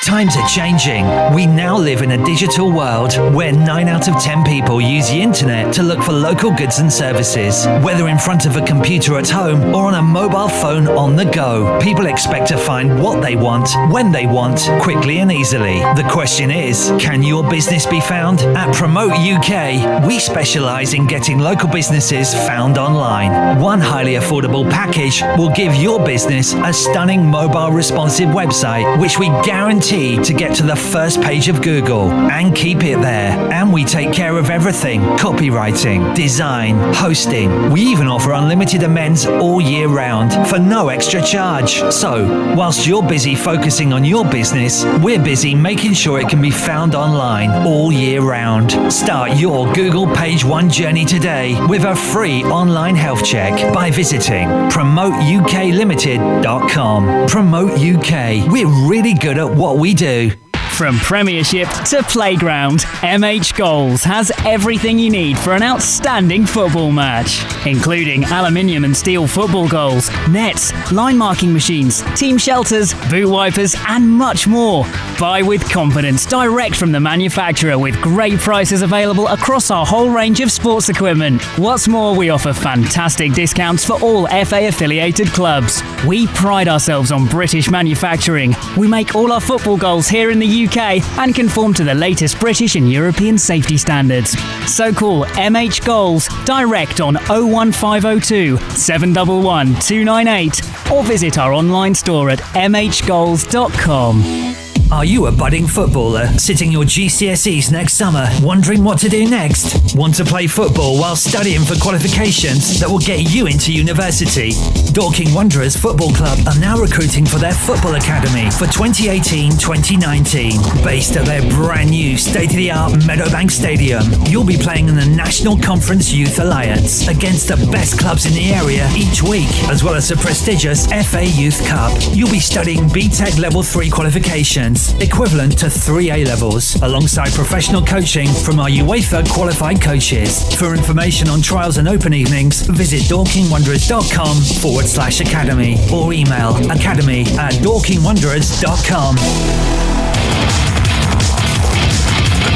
Times are changing. We now live in a digital world where 9 out of 10 people use the internet to look for local goods and services. Whether in front of a computer at home or on a mobile phone on the go, people expect to find what they want, when they want, quickly and easily. The question is, can your business be found? At Promote UK, we specialise in getting local businesses found online. One highly affordable package will give your business a stunning mobile responsive website, which we guarantee to get to the first page of Google and keep it there. And we take care of everything: copywriting, design, hosting. We even offer unlimited amends all year round for no extra charge. So, whilst you're busy focusing on your business, we're busy making sure it can be found online all year round. Start your Google Page 1 journey today with a free online health check by visiting PromoteUKLimited.com. Promote UK. We're really good at what we do. From Premiership to Playground, MH Goals has everything you need for an outstanding football match, including aluminium and steel football goals, nets, line marking machines, team shelters, boot wipers and much more. Buy with confidence direct from the manufacturer with great prices available across our whole range of sports equipment. What's more, we offer fantastic discounts for all FA affiliated clubs. We pride ourselves on British manufacturing. We make all our football goals here in the UK and conform to the latest British and European safety standards. So call MH Goals direct on 01502 711 298 or visit our online store at mhgoals.com. Are you a budding footballer sitting your GCSEs next summer, wondering what to do next? Want to play football while studying for qualifications that will get you into university? Dorking Wanderers Football Club are now recruiting for their football academy for 2018-2019. Based at their brand new state-of-the-art Meadowbank Stadium, you'll be playing in the National Conference Youth Alliance against the best clubs in the area each week, as well as the prestigious FA Youth Cup. You'll be studying BTEC Level 3 qualifications, equivalent to 3 A-levels, alongside professional coaching from our UEFA qualified coaches. For information on trials and open evenings, visit dorkingwanderers.com/academy or email academy@dorkingwanderers.com.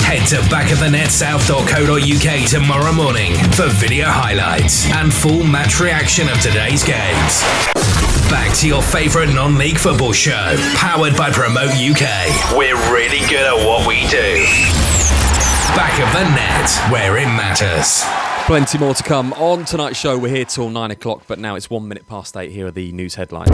Head to backofthenetsouth.co.uk tomorrow morning for video highlights and full match reaction of today's games. Back to your favourite non-league football show, powered by Promote UK. We're really good at what we do. Back of the net, where it matters. Plenty more to come on tonight's show. We're here till 9 o'clock, but now it's 1 minute past 8. Here are the news headlines.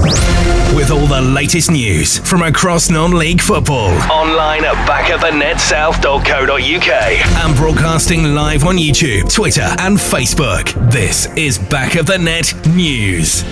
With all the latest news from across non-league football, online at backofthenetsouth.co.uk and broadcasting live on YouTube, Twitter and Facebook. This is Back of the Net News.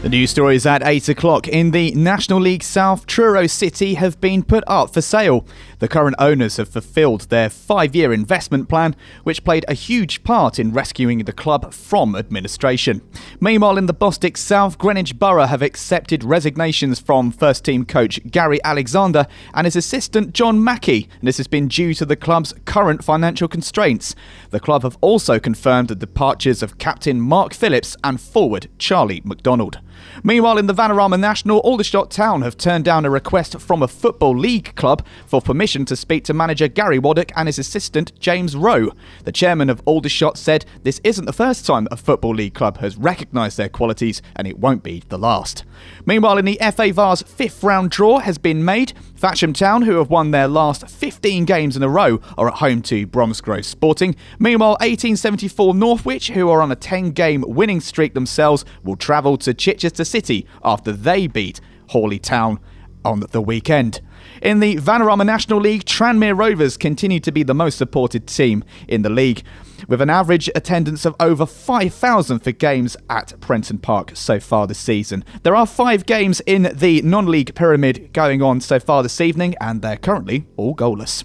The news stories at 8 o'clock. In the National League South, Truro City have been put up for sale. The current owners have fulfilled their 5-year investment plan, which played a huge part in rescuing the club from administration. Meanwhile, in the Bostik South, Greenwich Borough have accepted resignations from first-team coach Gary Alexander and his assistant John Mackey. And this has been due to the club's current financial constraints. The club have also confirmed the departures of captain Mark Phillips and forward Charlie McDonald. Meanwhile, in the Vanarama National, Aldershot Town have turned down a request from a Football League club for permission to speak to manager Gary Waddock and his assistant James Rowe. The chairman of Aldershot said this isn't the first time a Football League club has recognised their qualities, and it won't be the last. Meanwhile, in the FA Vars 5th round draw has been made. Thatcham Town, who have won their last 15 games in a row, are at home to Bromsgrove Sporting. Meanwhile, 1874 Northwich, who are on a 10-game winning streak themselves, will travel to Chichester City after they beat Hawley Town on the weekend. In the Vanarama National League, Tranmere Rovers continue to be the most supported team in the league, with an average attendance of over 5,000 for games at Prenton Park so far this season. There are 5 games in the non-league pyramid going on so far this evening, and they're currently all goalless.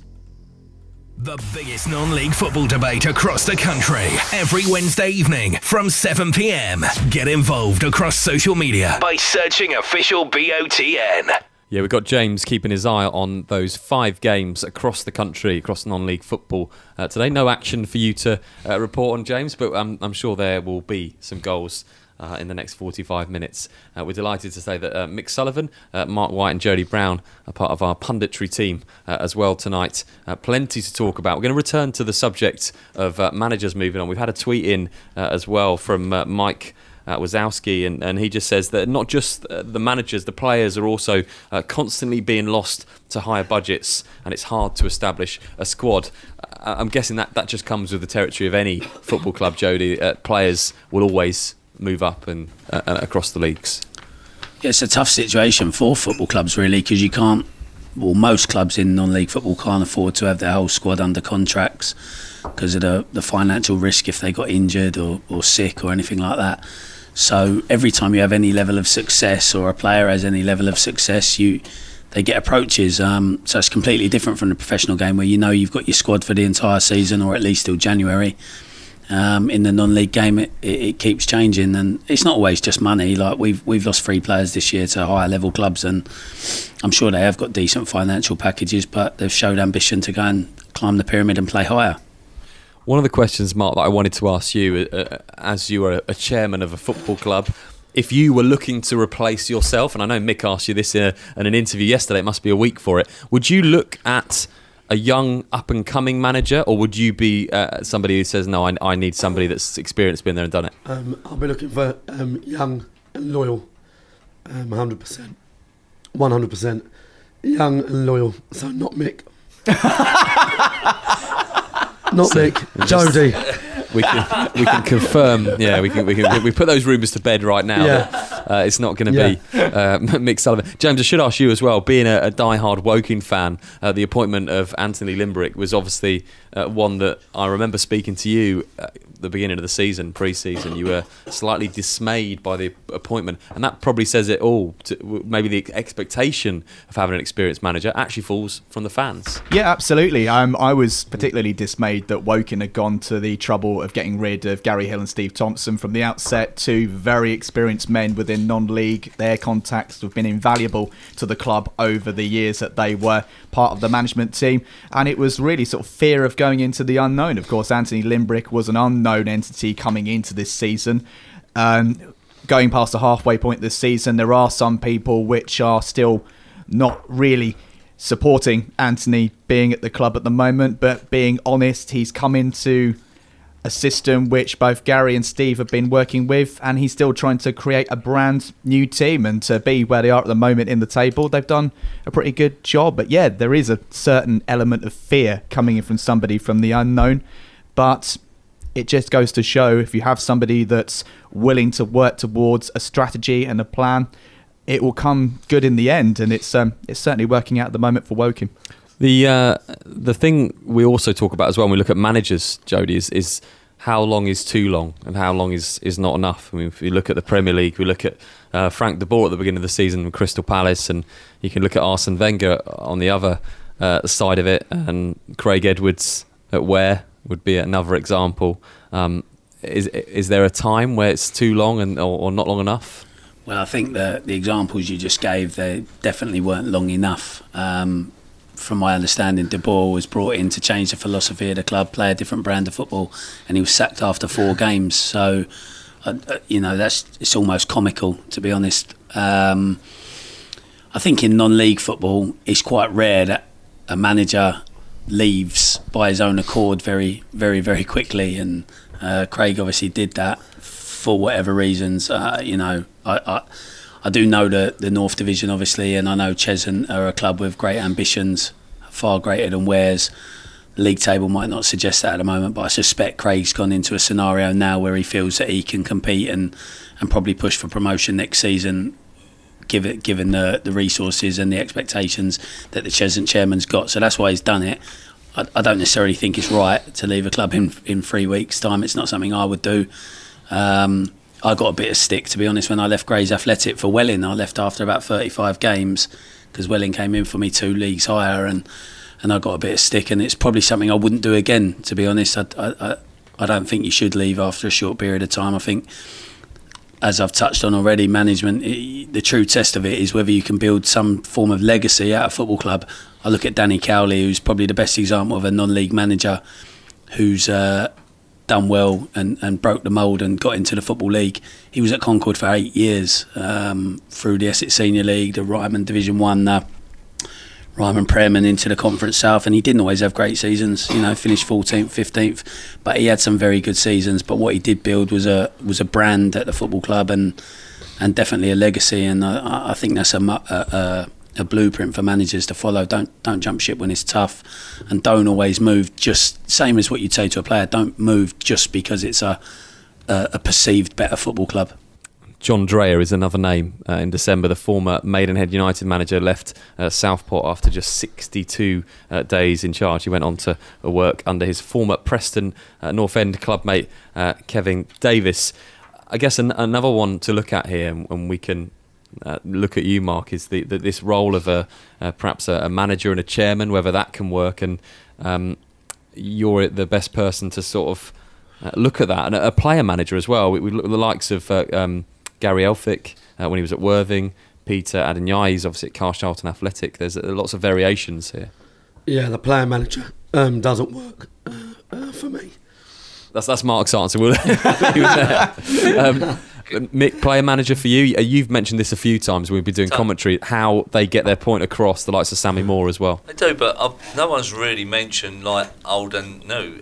The biggest non-league football debate across the country, every Wednesday evening from 7 p.m. Get involved across social media by searching official BOTN. Yeah, we've got James keeping his eye on those 5 games across the country, across non-league football today. No action for you to report on, James, but I'm sure there will be some goals in the next 45 minutes. We're delighted to say that Mick Sullivan, Marc White and Jody Brown are part of our punditry team as well tonight. Plenty to talk about. We're going to return to the subject of managers moving on. We've had a tweet in as well from Mike Wazowski, and he just says that not just the managers, the players are also constantly being lost to higher budgets, and it's hard to establish a squad. I'm guessing that just comes with the territory of any football club, Jody. Players will always move up and across the leagues. Yeah, it's a tough situation for football clubs, really, because you can't, well, most clubs in non-league football can't afford to have their whole squad under contracts because of the financial risk if they got injured or sick or anything like that. So every time you have any level of success, or a player has any level of success, they get approaches. So it's completely different from the professional game, where you know you've got your squad for the entire season, or at least till January. in the non-league game, it keeps changing, and it's not always just money. Like we've lost 3 players this year to higher level clubs, and I'm sure they have got decent financial packages, but they've showed ambition to go and climb the pyramid and play higher. One of the questions, Mark, that I wanted to ask you, as you are a chairman of a football club, if you were looking to replace yourself, and I know Mick asked you this in an interview yesterday, it must be a week for it, would you look at a young up-and-coming manager, or would you be somebody who says, no, I need somebody that's experienced, been there and done it? I'll be looking for young and loyal, 100%. 100%. Young and loyal, so not Mick. Not Mick, Jody. We can confirm. Yeah, we put those rumours to bed right now. Yeah. That, it's not going to be Mick Sullivan. James, I should ask you as well. Being a die-hard Woking fan, the appointment of Anthony Limbrick was obviously one that I remember speaking to you at the beginning of the season, pre-season. You were slightly dismayed by the appointment, and that probably says it all. Maybe the expectation of having an experienced manager actually falls from the fans. Yeah, absolutely. I was particularly dismayed that Woking had gone to the trouble of getting rid of Gary Hill and Steve Thompson from the outset. 2 very experienced men within non-league. Their contacts have been invaluable to the club over the years that they were part of the management team, and it was really sort of fear of going into the unknown. Of course, Anthony Limbrick was an unknown entity coming into this season. Going past the halfway point this season, there are some people which are still not really supporting Anthony being at the club at the moment, but being honest, he's come into a system which both Gary and Steve have been working with, and he's still trying to create a brand new team, and to be where they are at the moment in the table, they've done a pretty good job. But yeah, there is a certain element of fear coming in from somebody from the unknown, but it just goes to show, if you have somebody that's willing to work towards a strategy and a plan, it will come good in the end, and it's certainly working out at the moment for Woking. The thing we also talk about as well when we look at managers, Jody, is how long is too long and how long is not enough. I mean, if you look at the Premier League, we look at Frank de Boer at the beginning of the season with Crystal Palace, and you can look at Arsene Wenger on the other side of it, and Craig Edwards at Ware would be another example. Is there a time where it's too long or not long enough? Well, I think the examples you just gave, they definitely weren't long enough. From my understanding, De Boer was brought in to change the philosophy of the club, play a different brand of football, and he was sacked after 4 games. So, it's almost comical, to be honest. I think in non-league football, it's quite rare that a manager leaves by his own accord very, very, very quickly, and Craig obviously did that for whatever reasons. I do know the North Division, obviously, and I know Cheshunt are a club with great ambitions, far greater than Ware's. The league table might not suggest that at the moment, but I suspect Craig's gone into a scenario now where he feels that he can compete and probably push for promotion next season, given the resources and the expectations that the Cheshunt chairman's got. So that's why he's done it. I don't necessarily think it's right to leave a club in 3 weeks' time. It's not something I would do. I got a bit of stick, to be honest, when I left Grays Athletic for Welling. I left after about 35 games because Welling came in for me 2 leagues higher, and I got a bit of stick, and it's probably something I wouldn't do again, to be honest. I don't think you should leave after a short period of time. I think, as I've touched on already, management, the true test of it is whether you can build some form of legacy at a football club. I look at Danny Cowley, who's probably the best example of a non-league manager who's done well and broke the mould and got into the Football League. He was at Concord for 8 years, through the Essex Senior League, the Ryman Division 1, Ryman Prem, and into the Conference South, and he didn't always have great seasons, finished 14th, 15th, but he had some very good seasons. But what he did build was a brand at the football club, and definitely a legacy, and I think that's a blueprint for managers to follow. Don't jump ship when it's tough, and don't always move, just same as what you'd say to a player, don't move just because it's a perceived better football club. John Dreyer is another name. In December, the former Maidenhead United manager left Southport after just 62 days in charge. He went on to work under his former Preston North End clubmate Kevin Davis. I guess another one to look at here, and we can look at you, Mark, is this role of perhaps a manager and a chairman, whether that can work, and you're the best person to sort of look at that. And a player manager as well. We look at the likes of Gary Elphick when he was at Worthing, Peter Adeniyi, he's obviously at Carshalton Athletic. There's lots of variations here. Yeah, the player manager doesn't work for me. That's Mark's answer. Mick, player manager for you. You've mentioned this a few times when we've been doing commentary, how they get their point across, the likes of Sammy Moore as well. They do, but no one's really mentioned like old and new,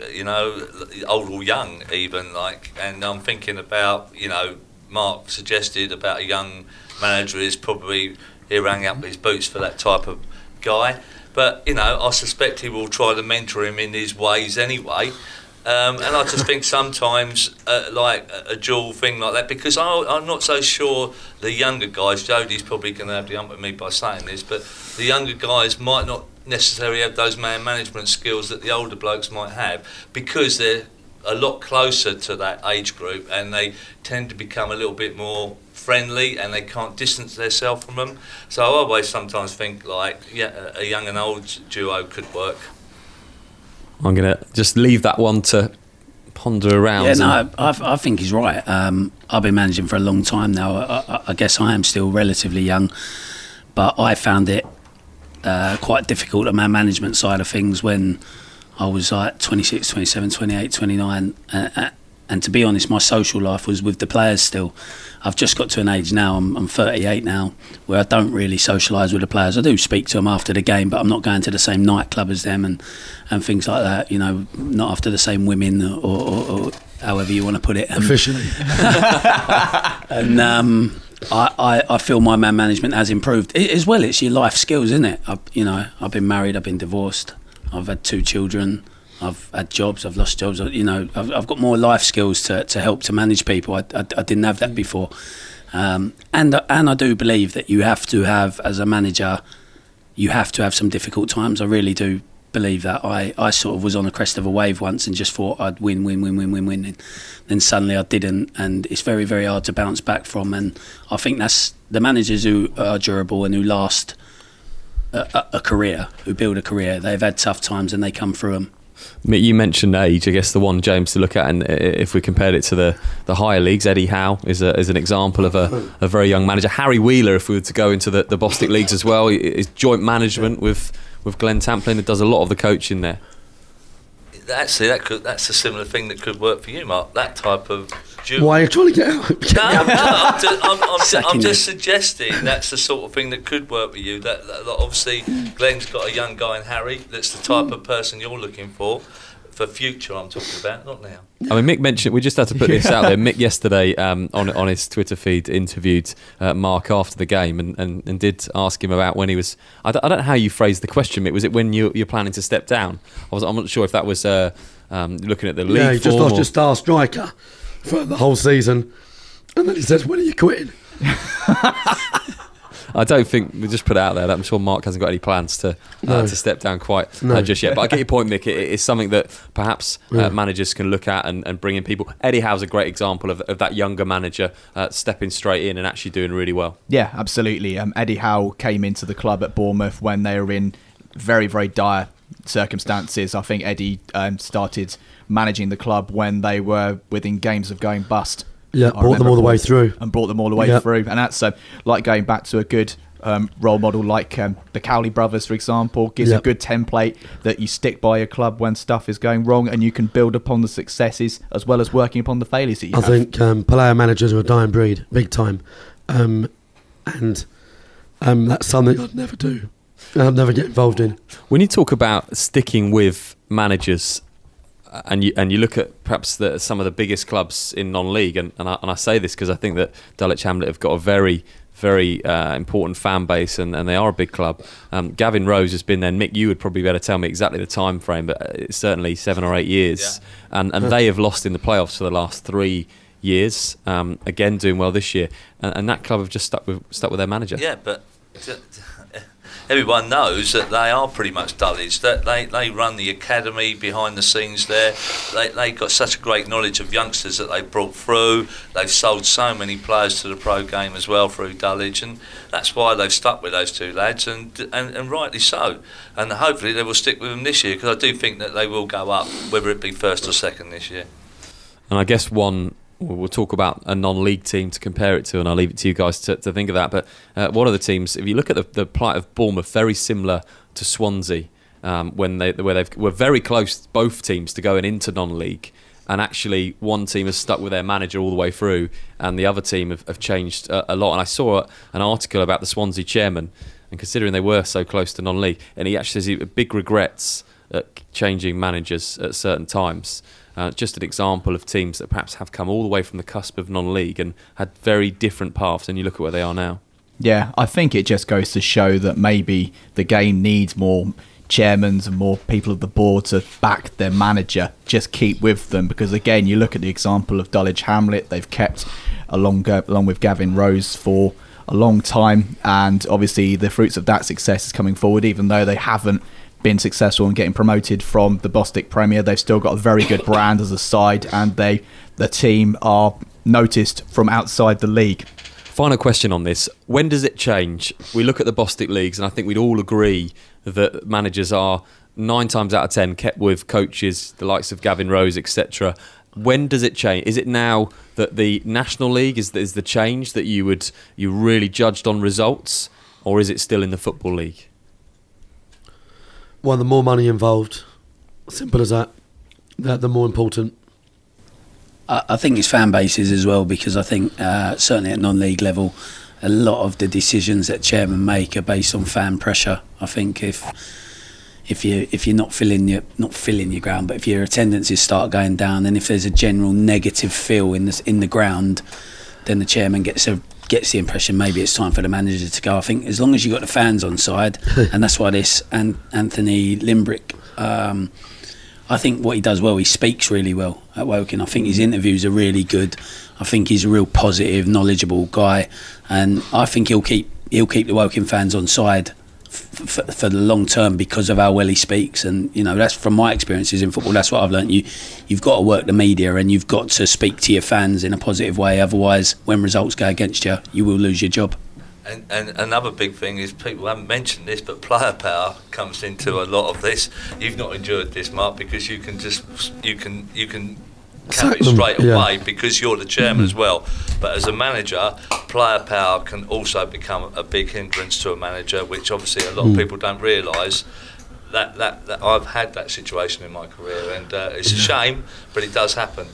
old or young even, like, and I'm thinking about, Mark suggested about a young manager is probably he'll hang up his boots for that type of guy, but I suspect he will try to mentor him in his ways anyway. And I just think sometimes like a dual thing like that, because I'm not so sure the younger guys, Jody's probably going to have the ump with me by saying this, but the younger guys might not necessarily have those man management skills that the older blokes might have, because they're a lot closer to that age group and they tend to become a little bit more friendly and they can't distance themselves from them. So I always sometimes think like, a young and old duo could work. I'm going to just leave that one to ponder around. Yeah, no, I think he's right. I've been managing for a long time now. I guess I am still relatively young, but I found it quite difficult, the man management side of things, when I was like 26, 27, 28, 29. And to be honest, my social life was with the players still. I've just got to an age now, I'm 38 now, where I don't really socialise with the players. I do speak to them after the game, but I'm not going to the same nightclub as them and things like that, not after the same women or however you want to put it. Officially. And I feel my man management has improved. As well, it's your life skills, isn't it? I've been married, I've been divorced, I've had 2 children. I've had jobs, I've lost jobs. I've got more life skills to help to manage people. I didn't have that before, and I do believe that you have to have, as a manager, you have to have some difficult times. I really do believe that. I sort of was on the crest of a wave once and just thought I'd win, and then suddenly I didn't, and it's very, very hard to bounce back from. And I think that's the managers who are durable and who last a career, who build a career. They've had tough times and they come through them. Mick, you mentioned age. I guess the one, James, to look at, and if we compared it to the higher leagues, Eddie Howe is an example of a very young manager. Harry Wheeler, if we were to go into the Bostik leagues as well, is joint management with Glenn Tamplin, and does a lot of the coaching there. Actually, that's a similar thing that could work for you, Mark. That type of dual. Why are you trying to get out? I'm just suggesting that's the sort of thing that could work for you. That obviously Glenn's got a young guy in Harry. That's the type of person you're looking for future. I'm talking about, not now. I mean, Mick mentioned, we just had to put this out there. Mick yesterday on his Twitter feed interviewed Mark after the game and did ask him about when he was. I don't know how you phrased the question, Mick. Was it when you're planning to step down? I'm not sure if that was looking at the league. Yeah, he just lost your star striker for the whole season, and then he says, "When are you quitting?" I don't think, we just put it out there that I'm sure Mark hasn't got any plans to step down quite just yet. But I get your point, Mick. It's something that perhaps managers can look at and bring in people. Eddie Howe's a great example of that younger manager stepping straight in and actually doing really well. Yeah, absolutely. Eddie Howe came into the club at Bournemouth when they were in very, very dire circumstances. I think Eddie started managing the club when they were within games of going bust. Yeah, brought them all the way through. And brought them all the way through. And that's like going back to a good role model like the Cowley brothers, for example, gives a good template that you stick by your club when stuff is going wrong, and you can build upon the successes as well as working upon the failures that you have. I think player managers are a dying breed, big time. And that's something I'd never do. I'd never get involved in. When you talk about sticking with managers, and you look at perhaps some of the biggest clubs in non-league, and I say this because I think that Dulwich Hamlet have got a very, very important fan base, and they are a big club. Gavin Rose has been there. Mick, you would probably be able to tell me exactly the time frame, but it's certainly 7 or 8 years. Yeah. And they have lost in the playoffs for the last 3 years. Again, doing well this year, and that club have just stuck with their manager. Yeah, but everyone knows that they are pretty much Dulwich. That they run the academy behind the scenes there. They got such a great knowledge of youngsters that they brought through. They've sold so many players to the pro game as well through Dulwich, and that's why they've stuck with those 2 lads, and rightly so. And hopefully they will stick with them this year, because I do think that they will go up, whether it be first or second this year. And I guess we'll talk about a non-league team to compare it to, and I'll leave it to you guys to think of that. But one of the teams, if you look at the plight of Bournemouth, very similar to Swansea, where they were very close, both teams, to going into non-league. And actually, one team has stuck with their manager all the way through, and the other team have changed a lot. And I saw an article about the Swansea chairman, and considering they were so close to non-league, and he actually says he had big regrets at changing managers at certain times. Just an example of teams that perhaps have come all the way from the cusp of non-league and had very different paths, and you look at where they are now. Yeah, I think it just goes to show that maybe the game needs more chairmans and more people of the board to back their manager, just keep with them, because again, you look at the example of Dulwich Hamlet, they've kept along with Gavin Rose for a long time, and obviously the fruits of that success is coming forward. Even though they haven't been successful in getting promoted from the Bostik Premier, they've still got a very good brand as a side, and the team are noticed from outside the league. Final question on this. When does it change? We look at the Bostik leagues, and I think we'd all agree that managers are 9 times out of 10 kept with coaches, the likes of Gavin Rose, etc. When does it change? Is it now that the National League is the change that you really judged on results, or is it still in the Football League? Well, the more money involved, simple as that. The more important. I think it's fan bases as well, because I think certainly at non-league level, a lot of the decisions that chairmen make are based on fan pressure. I think if you're not filling your ground, but if your attendances start going down, and if there's a general negative feel in the ground, then the chairman gets the impression maybe it's time for the manager to go. I think as long as you've got the fans on side, and that's why Anthony Limbrick, I think what he does well, he speaks really well at Woking. I think his interviews are really good. I think he's a real positive, knowledgeable guy, and I think he'll keep the Woking fans on side for the long term because of how well he speaks. And that's from my experiences in football. That's what I've learnt. You've got to work the media, and you've got to speak to your fans in a positive way. Otherwise, when results go against you, you will lose your job. And another big thing is, people haven't mentioned this, but player power comes into a lot of this. You've not enjoyed this, Mark, because you can cap it straight away because you're the chairman as well. But as a manager, player power can also become a big hindrance to a manager, which obviously a lot of people don't realise. That I've had that situation in my career, and it's a shame, but it does happen.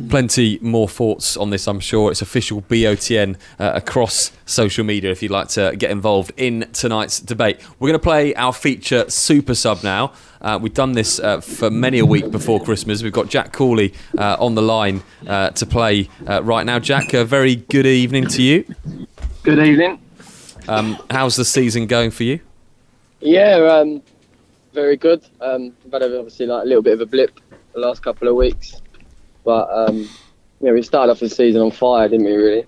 Plenty more thoughts on this, I'm sure. It's official BOTN across social media if you'd like to get involved in tonight's debate. We're going to play our feature Super Sub now. We've done this for many a week before Christmas. We've got Jack Cooley on the line to play right now. Jack, a very good evening to you. Good evening. How's the season going for you? Yeah, very good. I've had obviously a little bit of a blip the last couple of weeks. But we started off the season on fire, didn't we? Really.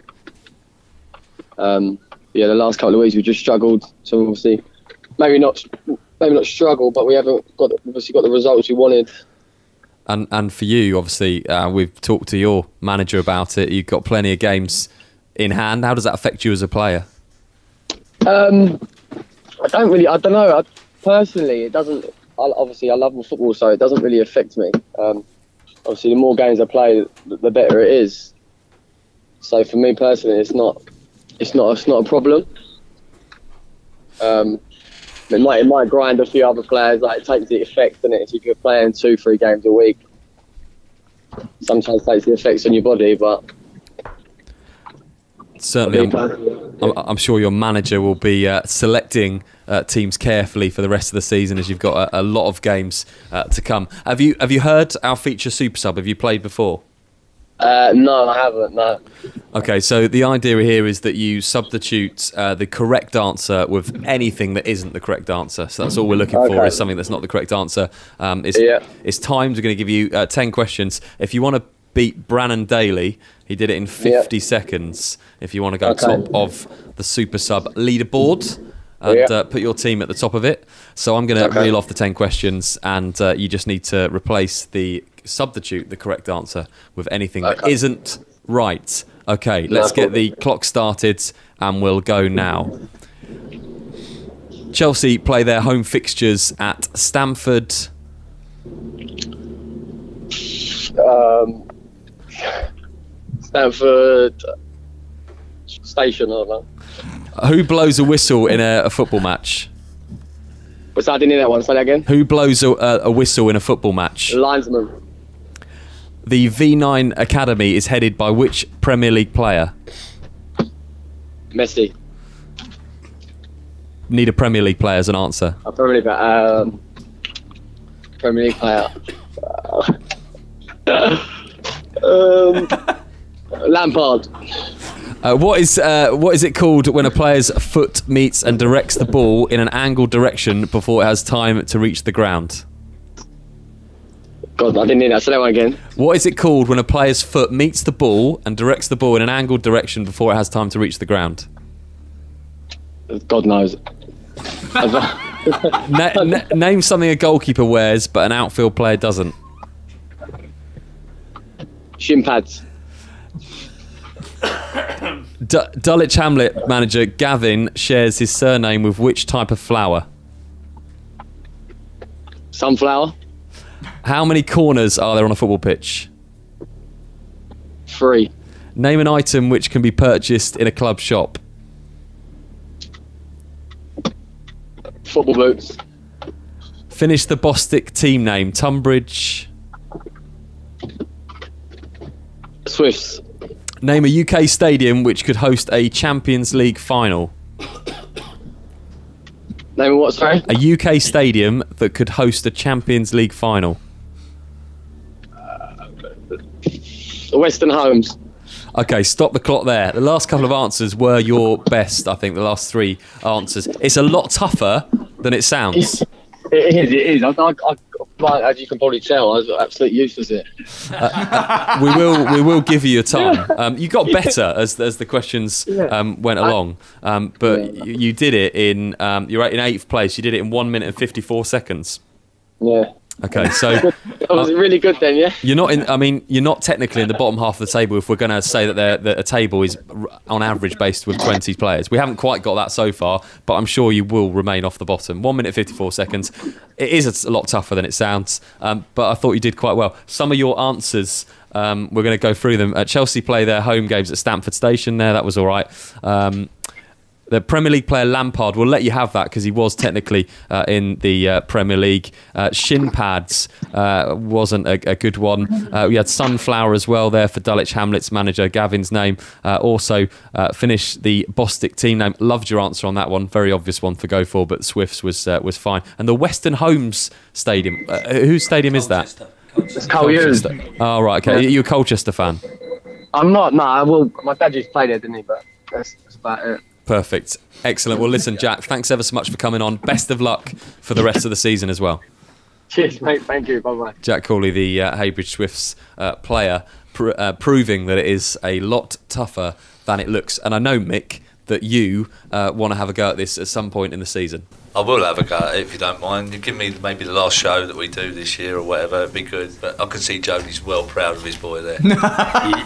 The last couple of weeks we just struggled. So obviously, maybe not struggle, but we haven't got the results we wanted. And for you, obviously, we've talked to your manager about it. You've got plenty of games in hand. How does that affect you as a player? I don't know. Personally, it doesn't. Obviously, I love football, so it doesn't really affect me. Obviously, the more games I play, the better it is. So for me personally, it's not a problem. It might grind a few other players. It takes the effect on it. If you're playing 2-3 games a week, sometimes takes the effects on your body. But certainly, I'm sure your manager will be selecting teams carefully for the rest of the season, as you've got a lot of games to come. Have you heard our feature Super Sub? Have you played before? No, I haven't. No. Okay, so the idea here is that you substitute the correct answer with anything that isn't the correct answer. So that's all we're looking for, is something that's not the correct answer. It's timed. We're going to give you 10 questions. If you want to beat Brannon Daly, he did it in 50 seconds. If you want to go top of the Super Sub leaderboard and put your team at the top of it. So I'm going to reel off the 10 questions, and you just need to substitute the correct answer with anything that isn't right. Okay, let's get the clock started, and we'll go now. Chelsea play their home fixtures at Stamford. Stanford Station, I don't know. Who blows a whistle in a football match? But I didn't hear that one. Say that again. Who blows a whistle in a football match? The linesman. The V9 Academy is headed by which Premier League player? Messi. Need a Premier League player as an answer. A Premier League player. Lampard. What is it called when a player's foot meets and directs the ball in an angled direction before it has time to reach the ground? God, I didn't hear that. Say that one again. What is it called when a player's foot meets the ball and directs the ball in an angled direction before it has time to reach the ground? God knows. Name something a goalkeeper wears but an outfield player doesn't. Shin pads. Dulwich Hamlet manager Gavin shares his surname with which type of flower? Sunflower. How many corners are there on a football pitch? 3. Name an item which can be purchased in a club shop. Football boots. Finish the Bostik team name. Tunbridge. Swifts. Name a UK stadium which could host a Champions League final. Name what, sorry? A UK stadium that could host a Champions League final. Western Homes. Okay, stop the clock there. The last couple of answers were your best, I think, the last 3 answers. It's a lot tougher than it sounds. It is. As you can probably tell, I was absolutely useless at it. We will give you your time. You got better as the questions went along, but you did it in you're in 8th place. You did it in 1 minute and 54 seconds. Yeah. Okay, so I was really good then, yeah. You're not in. I mean, you're not technically in the bottom half of the table. If we're going to say that a table is on average based with 20 players, we haven't quite got that so far. But I'm sure you will remain off the bottom. 1 minute 54 seconds. It is a lot tougher than it sounds. But I thought you did quite well. Some of your answers, we're going to go through them. Chelsea play their home games at Stamford Station. That was all right. The Premier League player Lampard, we'll let you have that because he was technically in the Premier League. Shin pads wasn't a good one. We had sunflower as well there for Dulwich Hamlet's manager Gavin's name. Also finished the Bostik team name. Loved your answer on that one. Very obvious one to go for, but Swifts was fine. And the Western Homes Stadium. Whose stadium is that? It's Colchester. Oh, right, okay. Are you a Colchester fan? I'm not, no. Well, my dad used to play there, didn't he? But that's about it. Perfect. Excellent. Well, listen, Jack, thanks ever so much for coming on. Best of luck for the rest of the season as well. Cheers, mate. Thank you. Bye-bye. Jack Cawley, the Heybridge Swifts player, proving that it is a lot tougher than it looks. And I know, Mick, that you want to have a go at this at some point in the season. I will have a go at it if you don't mind. You give me maybe the last show that we do this year or whatever, it'd be good. But I can see Jody's well proud of his boy there.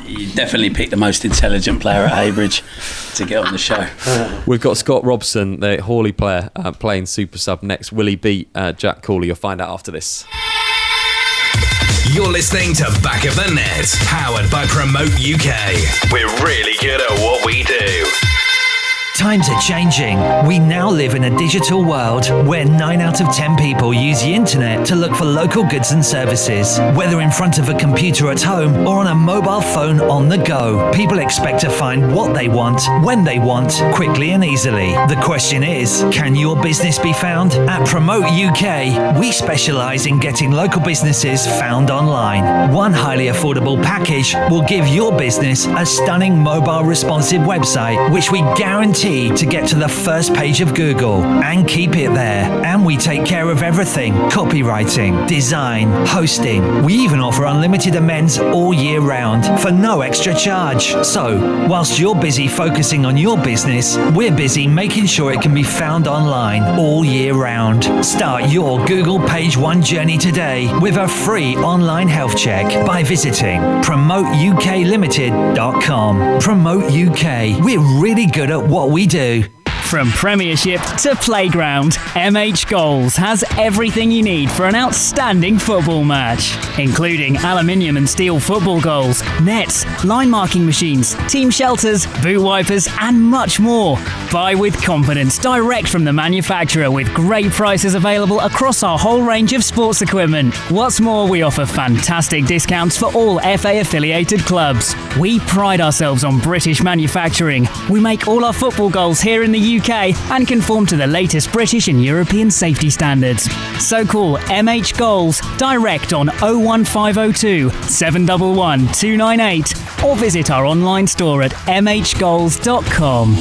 you definitely picked the most intelligent player at Heybridge to get on the show. We've got Scott Robson, the Hawley player, playing super sub next. Will he beat Jack Cawley? You'll find out after this. You're listening to Back of the Net, powered by Promote UK. We're really good at what we do. Times are changing. We now live in a digital world where 9 out of 10 people use the internet to look for local goods and services. Whether in front of a computer at home or on a mobile phone on the go, people expect to find what they want, when they want, quickly and easily. The question is, can your business be found? At Promote UK, we specialise in getting local businesses found online. One highly affordable package will give your business a stunning mobile responsive website, which we guarantee to get to the first page of Google and keep it there. And we take care of everything: copywriting, design, hosting. We even offer unlimited amends all year round for no extra charge. So, whilst you're busy focusing on your business, we're busy making sure it can be found online all year round. Start your Google Page One journey today with a free online health check by visiting promoteUKlimited.com. Promote UK. We're really good at what we do. From Premiership to Playground, MH Goals has everything you need for an outstanding football match, including aluminium and steel football goals, nets, line marking machines, team shelters, boot wipers, and much more. Buy with confidence direct from the manufacturer with great prices available across our whole range of sports equipment. What's more, we offer fantastic discounts for all FA affiliated clubs. We pride ourselves on British manufacturing. We make all our football goals here in the UK and conform to the latest British and European safety standards. So call MH Goals direct on 01502 711 298 or visit our online store at mhgoals.com.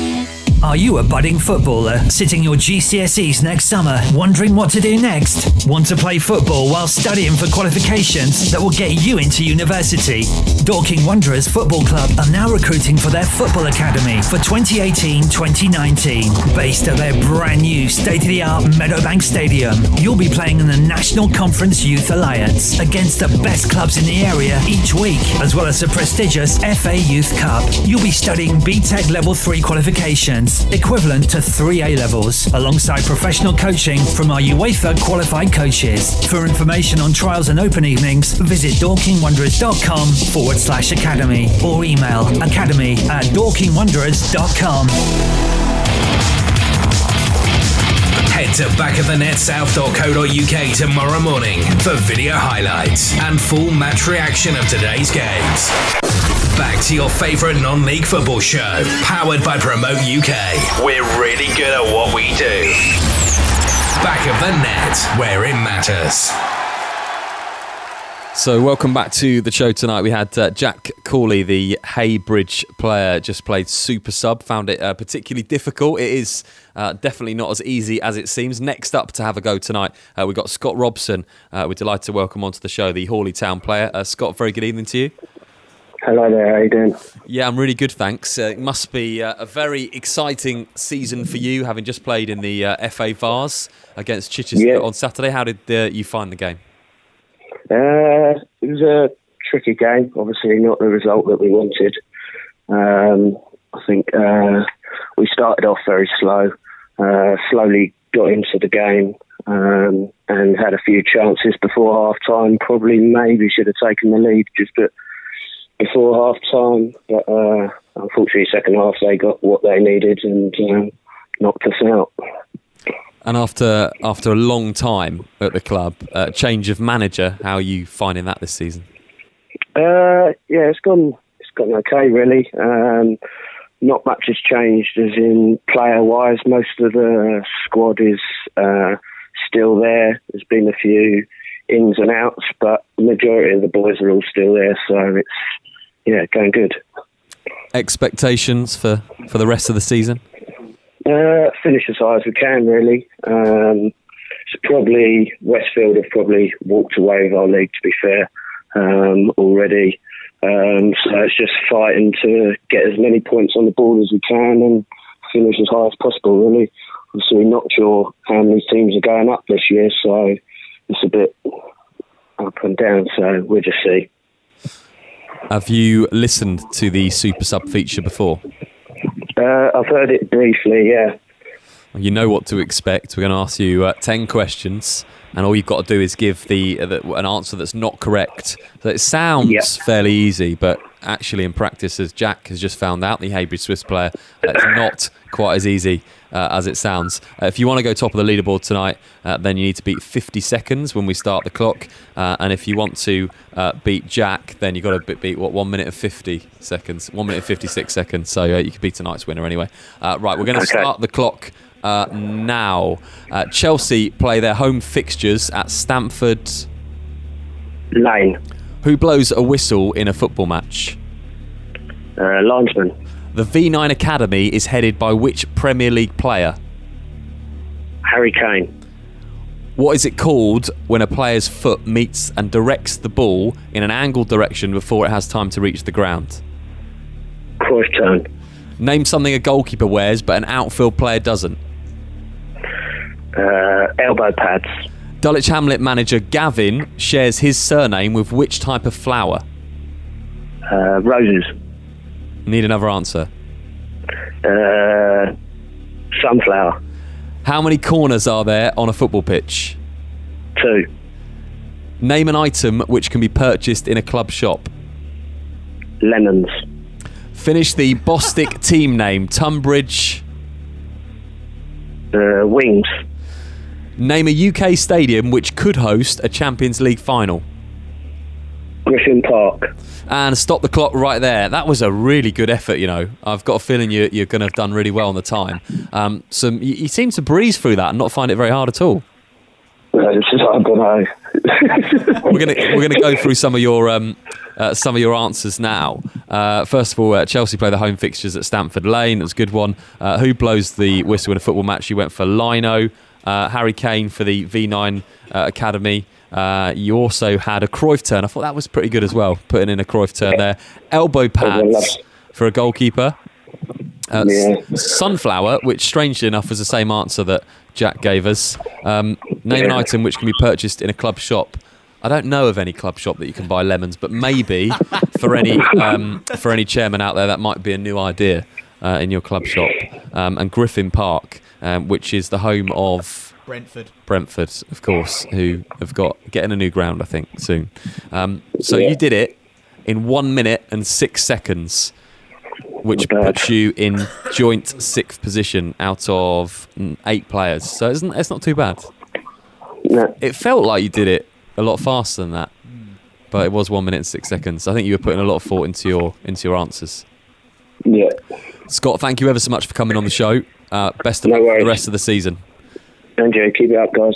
Are you a budding footballer sitting your GCSEs next summer, wondering what to do next? Want to play football while studying for qualifications that will get you into university? Dorking Wanderers Football Club are now recruiting for their football academy for 2018-2019. Based at their brand new state-of-the-art Meadowbank Stadium, you'll be playing in the National Conference Youth Alliance against the best clubs in the area each week, as well as the prestigious FA Youth Cup. You'll be studying BTEC Level 3 qualifications, equivalent to 3 A-levels, alongside professional coaching from our UEFA qualified coaches. For information on trials and open evenings, visit dorkingwanderers.com/academy or email academy@dorkingwanderers.com. Head to backoftheNetSouth.co.uk tomorrow morning for video highlights and full match reaction of today's games. Back to your favourite non-league football show, powered by Promote UK. We're really good at what we do. Back of the Net, where it matters. So welcome back to the show tonight. We had Jack Corley, the Haybridge player, just played super sub, found it particularly difficult. It is definitely not as easy as it seems. Next up to have a go tonight, we've got Scott Robson. We're delighted to welcome onto the show the Hawley Town player. Scott, very good evening to you. Hello there, how you doing? Yeah, I'm really good, thanks. It must be a very exciting season for you, having just played in the FA Vars against Chichester on Saturday. How did you find the game? It was a tricky game, obviously not the result that we wanted. I think we started off very slow, slowly got into the game and had a few chances before half-time. Probably maybe should have taken the lead just before half-time, but unfortunately second half they got what they needed and knocked us out. And after a long time at the club, change of manager, how are you finding that this season? It's gone okay really. Not much has changed as in player-wise. Most of the squad is still there. There's been a few ins and outs, but the majority of the boys are all still there, so it's going good. Expectations for the rest of the season? Finish as high as we can, really. It's probably Westfield have probably walked away with our league, to be fair, already. So it's just fighting to get as many points on the board as we can and finish as high as possible, really. Obviously, we're not sure how many teams are going up this year, so it's a bit up and down, so we'll just see. Have you listened to the Super Sub feature before? I've heard it briefly, yeah. You know what to expect. We're going to ask you 10 questions, and all you've got to do is give an answer that's not correct. So it sounds fairly easy, but actually in practice, as Jack has just found out, the Haybridge Swiss player, it's not quite as easy as it sounds. If you want to go top of the leaderboard tonight, then you need to beat 50 seconds when we start the clock. And if you want to beat Jack, then you've got to beat, 1 minute and 50 seconds, 1 minute and 56 seconds. So you could be tonight's winner anyway. Right, we're going to start the clock now. Chelsea play their home fixtures at Stamford Lane. Who blows a whistle in a football match? Linesman. The V9 Academy is headed by which Premier League player? Harry Kane. What is it called when a player's foot meets and directs the ball in an angled direction before it has time to reach the ground? Cross turn. Name something a goalkeeper wears but an outfield player doesn't. Elbow pads. Dulwich Hamlet manager Gavin shares his surname with which type of flower? Roses. Need another answer. Sunflower. How many corners are there on a football pitch? 2. Name an item which can be purchased in a club shop. Lemons. Finish the Bostik team name. Tunbridge. Wings. Name a UK stadium which could host a Champions League final. Griffin Park. And stop the clock right there. That was a really good effort, you know. I've got a feeling you're going to have done really well on the time. So you seem to breeze through that and not find it very hard at all. I don't know. We're gonna go through some of your answers now. First of all, Chelsea play the home fixtures at Stamford Lane. That's a good one. Who blows the whistle in a football match? You went for Lino. Harry Kane for the V9 Academy. You also had a Cruyff turn. I thought that was pretty good as well, putting in a Cruyff turn there. Elbow pads for a goalkeeper. Sunflower, which strangely enough was the same answer that Jack gave us. Name an item which can be purchased in a club shop. I don't know of any club shop that you can buy lemons, but maybe for any chairman out there, that might be a new idea in your club shop. And Griffin Park, which is the home of Brentford, of course, who have got getting a new ground, I think, soon. So you did it in 1 minute and 6 seconds, which puts you in joint 6th position out of 8 players. So it's not too bad. No. It felt like you did it a lot faster than that, but it was 1 minute and 6 seconds. I think you were putting a lot of thought into your answers. Yeah. Scott, thank you ever so much for coming on the show. Best of luck for the rest of the season. Andrew, keep it up, guys.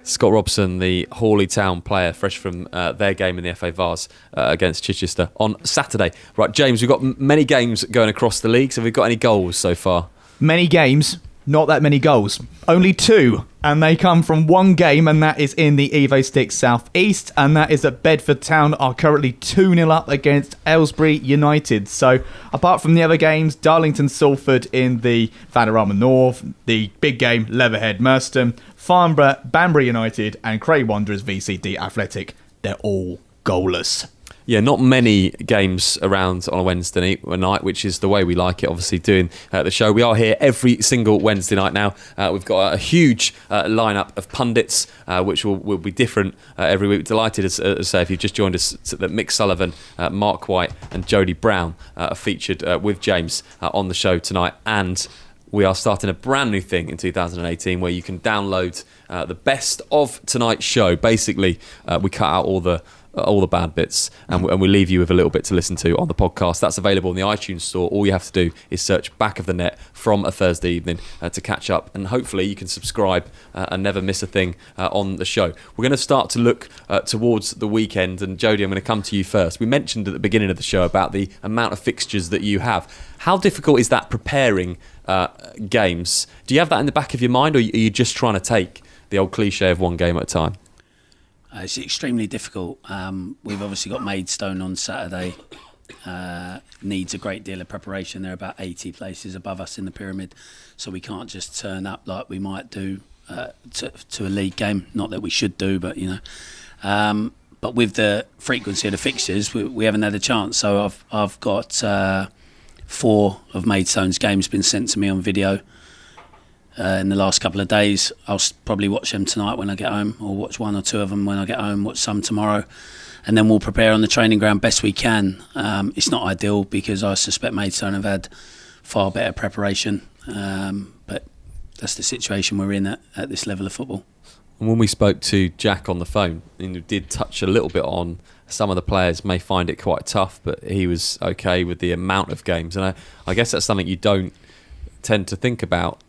Scott Robson, the Hawley Town player, fresh from their game in the FA Vars against Chichester on Saturday. Right, James, we've got many games going across the league, so have we got any goals so far? Many games, not that many goals. Only 2, and they come from one game, and that is in the Evo Sticks South East, and that is that Bedford Town are currently 2-0 up against Aylesbury United. So, apart from the other games, Darlington Salford in the Vanarama North, the big game, Leatherhead Merstham, Farnborough, Banbury United, and Cray Wanderers VCD Athletic, they're all goalless. Yeah, not many games around on a Wednesday night, which is the way we like it, obviously, doing the show. We are here every single Wednesday night now. We've got a huge lineup of pundits, which will be different every week. Delighted, as I say, if you've just joined us, that Mick Sullivan, Marc White and Jody Brown are featured with James on the show tonight. And we are starting a brand new thing in 2018 where you can download the best of tonight's show. Basically, we cut out all the bad bits and we leave you with a little bit to listen to on the podcast. That's available in the iTunes store. All you have to do is search Back of the Net from a Thursday evening to catch up, and hopefully you can subscribe and never miss a thing on the show. We're going to start to look towards the weekend, and Jody, I'm going to come to you first. We mentioned at the beginning of the show about the amount of fixtures that you have. How difficult is that preparing games? Do you have that in the back of your mind, or are you just trying to take the old cliche of one game at a time? It's extremely difficult. We've obviously got Maidstone on Saturday. Needs a great deal of preparation. They're about 80 places above us in the pyramid, so we can't just turn up like we might do to a league game. Not that we should do, but you know. But with the frequency of the fixtures, we haven't had a chance. So I've got 4 of Maidstone's games been sent to me on video. In the last couple of days. I'll probably watch them tonight when I get home, or watch 1 or 2 of them when I get home, watch some tomorrow, and then we'll prepare on the training ground best we can. It's not ideal because I suspect Maidstone have had far better preparation, but that's the situation we're in at this level of football. And when we spoke to Jack on the phone, he did touch a little bit on some of the players may find it quite tough, but he was okay with the amount of games, and I guess that's something you don't tend to think about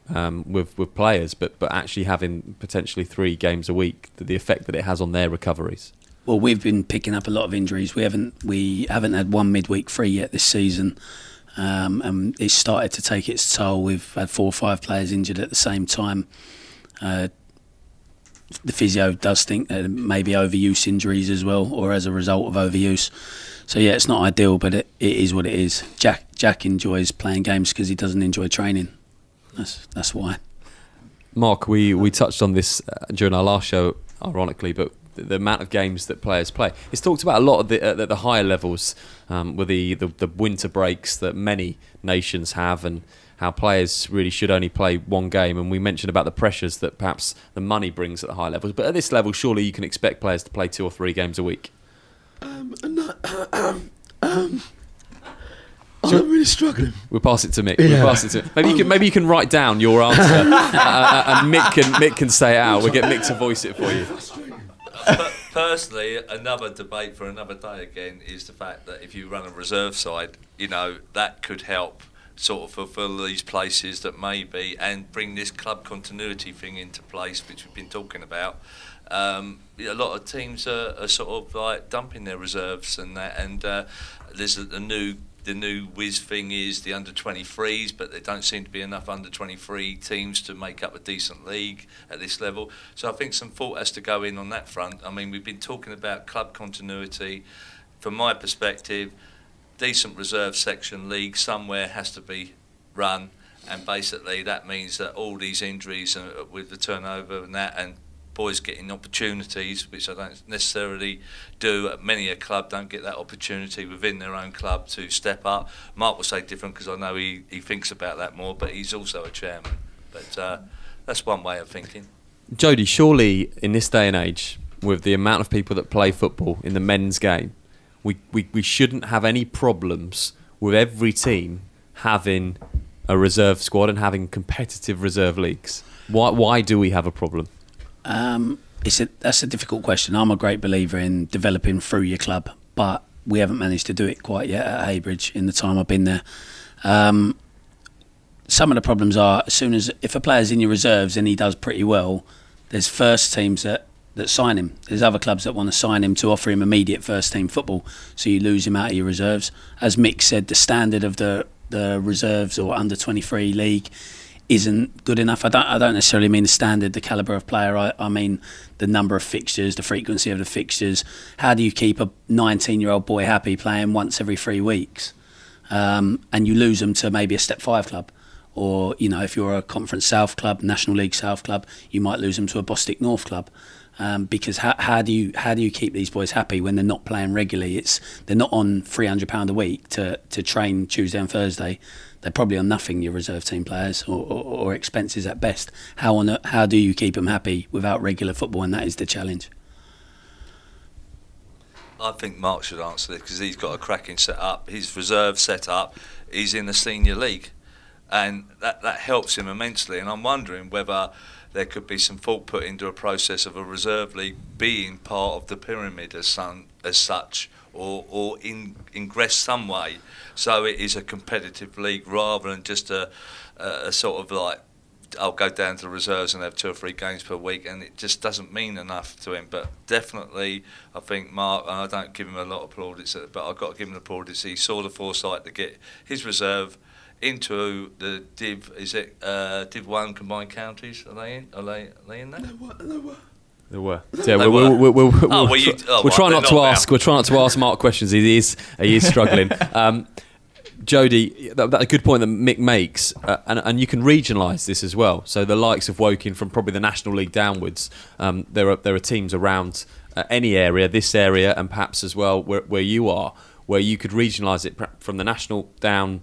with players, but actually having potentially 3 games a week, the effect that it has on their recoveries. Well, we've been picking up a lot of injuries. We haven't had one midweek free yet this season, and it's started to take its toll. We've had 4 or 5 players injured at the same time. The physio does think that it may be overuse injuries as well, or as a result of overuse. So yeah, it's not ideal, but it is what it is. Jack enjoys playing games because he doesn't enjoy training. That's why. Mark, we touched on this during our last show, ironically, but the amount of games that players play. It's talked about a lot at the higher levels with the winter breaks that many nations have, and how players really should only play one game, and we mentioned about the pressures that perhaps the money brings at the high levels. But at this level, surely you can expect players to play 2 or 3 games a week. I'm really struggling. We'll pass it to Mick. Yeah. We'll pass it to maybe you can write down your answer, and Mick can say it out. We'll get Mick to voice it for you. Personally, another debate for another day again is the fact that if you run a reserve side, that could help sort of fulfil these places that may be, and bring this club continuity thing into place, which we've been talking about. A lot of teams are sort of like dumping their reserves and that, and there's the new whiz thing is the under-23s, but there don't seem to be enough under-23 teams to make up a decent league at this level. So I think some thought has to go in on that front. I mean, we've been talking about club continuity. From my perspective, decent reserve section league somewhere has to be run, and basically that means that all these injuries with the turnover and that, and boys getting opportunities, which I don't necessarily do. Many a club don't get that opportunity within their own club to step up. Mark will say different, because I know he thinks about that more, but he's also a chairman. But that's one way of thinking. Jody, surely in this day and age, with the amount of people that play football in the men's game, we shouldn't have any problems with every team having a reserve squad and having competitive reserve leagues. Why do we have a problem? That's a difficult question. I'm a great believer in developing through your club, but we haven't managed to do it quite yet at Heybridge in the time I've been there. Some of the problems are, if a player's in your reserves and he does pretty well, there's first teams that sign him. There's other clubs that want to sign him to offer him immediate first team football, so you lose him out of your reserves. As Mick said, the standard of the reserves or under 23 league isn't good enough. I don't necessarily mean the standard, the calibre of player. I mean the number of fixtures, the frequency of the fixtures. How do you keep a 19-year-old boy happy playing once every 3 weeks? And you lose them to maybe a Step 5 club. Or, if you're a Conference South club, National League South club, you might lose them to a Bostik North club. Because how do you keep these boys happy when they're not playing regularly? They're not on £300 a week to train Tuesday and Thursday. They're probably on nothing, your reserve team players, or expenses at best. How do you keep them happy without regular football? And that is the challenge. I think Mark should answer this, because he's got a cracking set-up. His reserve set-up, he's in the senior league, and that helps him immensely. And I'm wondering whether there could be some thought put into a process of a reserve league being part of the pyramid as such, or ingress some way, so it is a competitive league rather than just a sort of like, I'll go down to the reserves and have 2 or 3 games per week, and it just doesn't mean enough to him. But definitely, I think Mark, and I don't give him a lot of plaudits, but I've got to give him the plaudits. He saw the foresight to get his reserve into the Div. Is it Div 1 combined counties? Are they in? Are they in that? There were. Yeah, we'll try not to ask. We'll try not to ask Mark questions. He is struggling. Jody, that's a good point that Mick makes, and you can regionalise this as well. So the likes of Woking, from probably the National League downwards, there are teams around any area, this area, and perhaps as well where you are, where you could regionalise it from the national down,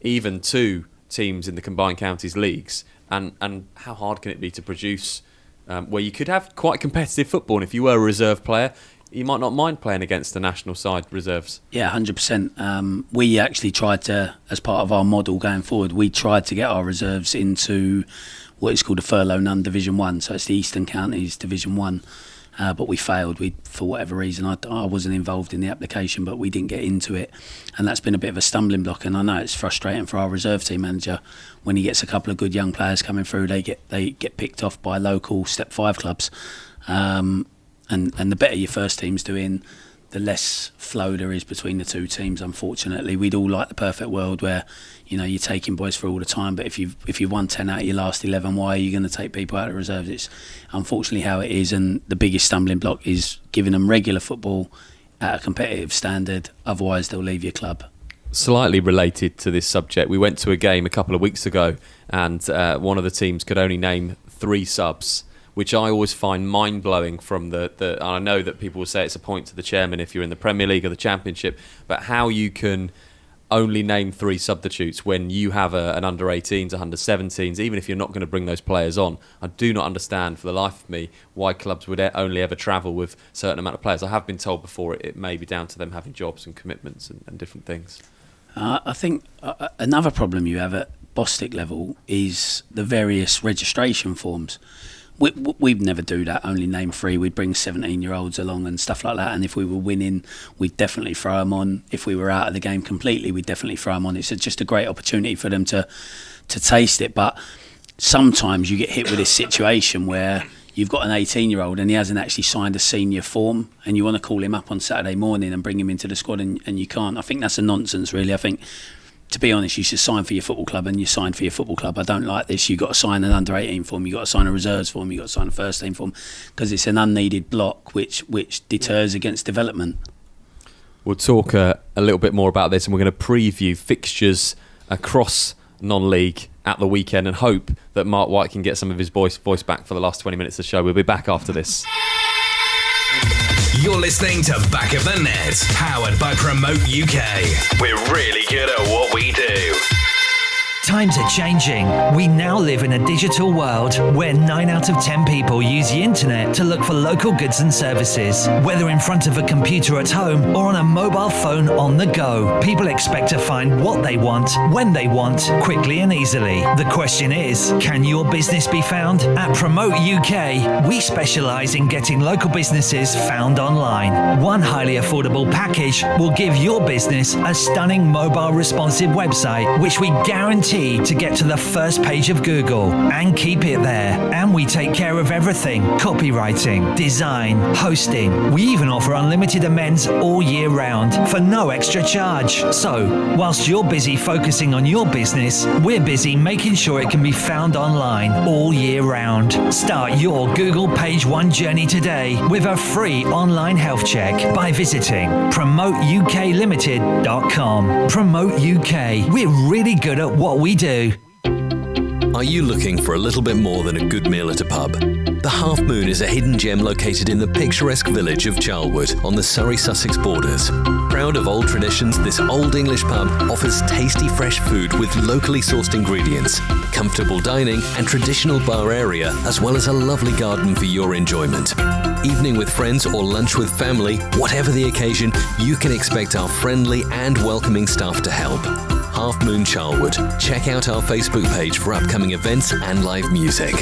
even to teams in the combined counties leagues. And how hard can it be to produce where you could have quite competitive football, and if you were a reserve player, you might not mind playing against the national side reserves? Yeah, 100%. We actually tried to, as part of our model going forward, we tried to get our reserves into what is called a furlough none Division 1, so it's the Eastern Counties Division 1, but we failed. For whatever reason, I wasn't involved in the application, but we didn't get into it, and that's been a bit of a stumbling block. And I know it's frustrating for our reserve team manager when he gets a couple of good young players coming through. They get picked off by local Step 5 clubs, and the better your first team's doing, the less flow there is between the two teams. Unfortunately, we'd all like the perfect world where you're taking boys through all the time, but if you've won 10 out of your last 11, why are you going to take people out of reserves? It's unfortunately how it is, and the biggest stumbling block is giving them regular football at a competitive standard. Otherwise, they'll leave your club. Slightly related to this subject, we went to a game a couple of weeks ago, and one of the teams could only name 3 subs, which I always find mind-blowing. From and I know that people will say it's a point to the chairman if you're in the Premier League or the Championship, but how you can only name 3 substitutes when you have an under-18s, under-17s, even if you're not going to bring those players on. I do not understand for the life of me why clubs would only ever travel with a certain amount of players. I have been told before it may be down to them having jobs and commitments and different things. I think another problem you have at Bostik level is the various registration forms. We'd never do that, only name 3. We'd bring 17-year-olds along and stuff like that, and if we were winning, we'd definitely throw them on. If we were out of the game completely, we'd definitely throw them on. It's just a great opportunity for them to taste it. But sometimes you get hit with this situation where you've got an 18-year-old and he hasn't actually signed a senior form, and you want to call him up on Saturday morning and bring him into the squad, and you can't. I think that's a nonsense, really. I think, to be honest, you should sign for your football club, and you sign for your football club. I don't like this. You've got to sign an under-18 form, you've got to sign a reserves form, you've got to sign a first-team form, because it's an unneeded block which deters against development. We'll talk a little bit more about this, and we're going to preview fixtures across non-league at the weekend and hope that Marc White can get some of his voice back for the last 20 minutes of the show. We'll be back after this. You're listening to Back of the Net, powered by Promote UK. We're really good at what we do. Times are changing. We now live in a digital world where 9 out of 10 people use the internet to look for local goods and services. Whether in front of a computer at home or on a mobile phone on the go, people expect to find what they want, when they want, quickly and easily. The question is, can your business be found? At Promote UK, we specialise in getting local businesses found online. One highly affordable package will give your business a stunning mobile responsive website, which we guarantee to get to the first page of Google and keep it there. And we take care of everything: copywriting, design, hosting. We even offer unlimited amends all year round for no extra charge. So, whilst you're busy focusing on your business, we're busy making sure it can be found online all year round. Start your Google Page 1 journey today with a free online health check by visiting promoteUKLimited.com. Promote UK. We're really good at what we do. Are you looking for a little bit more than a good meal at a pub? The Half Moon is a hidden gem located in the picturesque village of Charlwood on the Surrey-Sussex borders. Proud of old traditions, this old English pub offers tasty fresh food with locally sourced ingredients, comfortable dining and traditional bar area, as well as a lovely garden for your enjoyment. Evening with friends or lunch with family, whatever the occasion, you can expect our friendly and welcoming staff to help. Half Moon Charlwood. Check out our Facebook page for upcoming events and live music.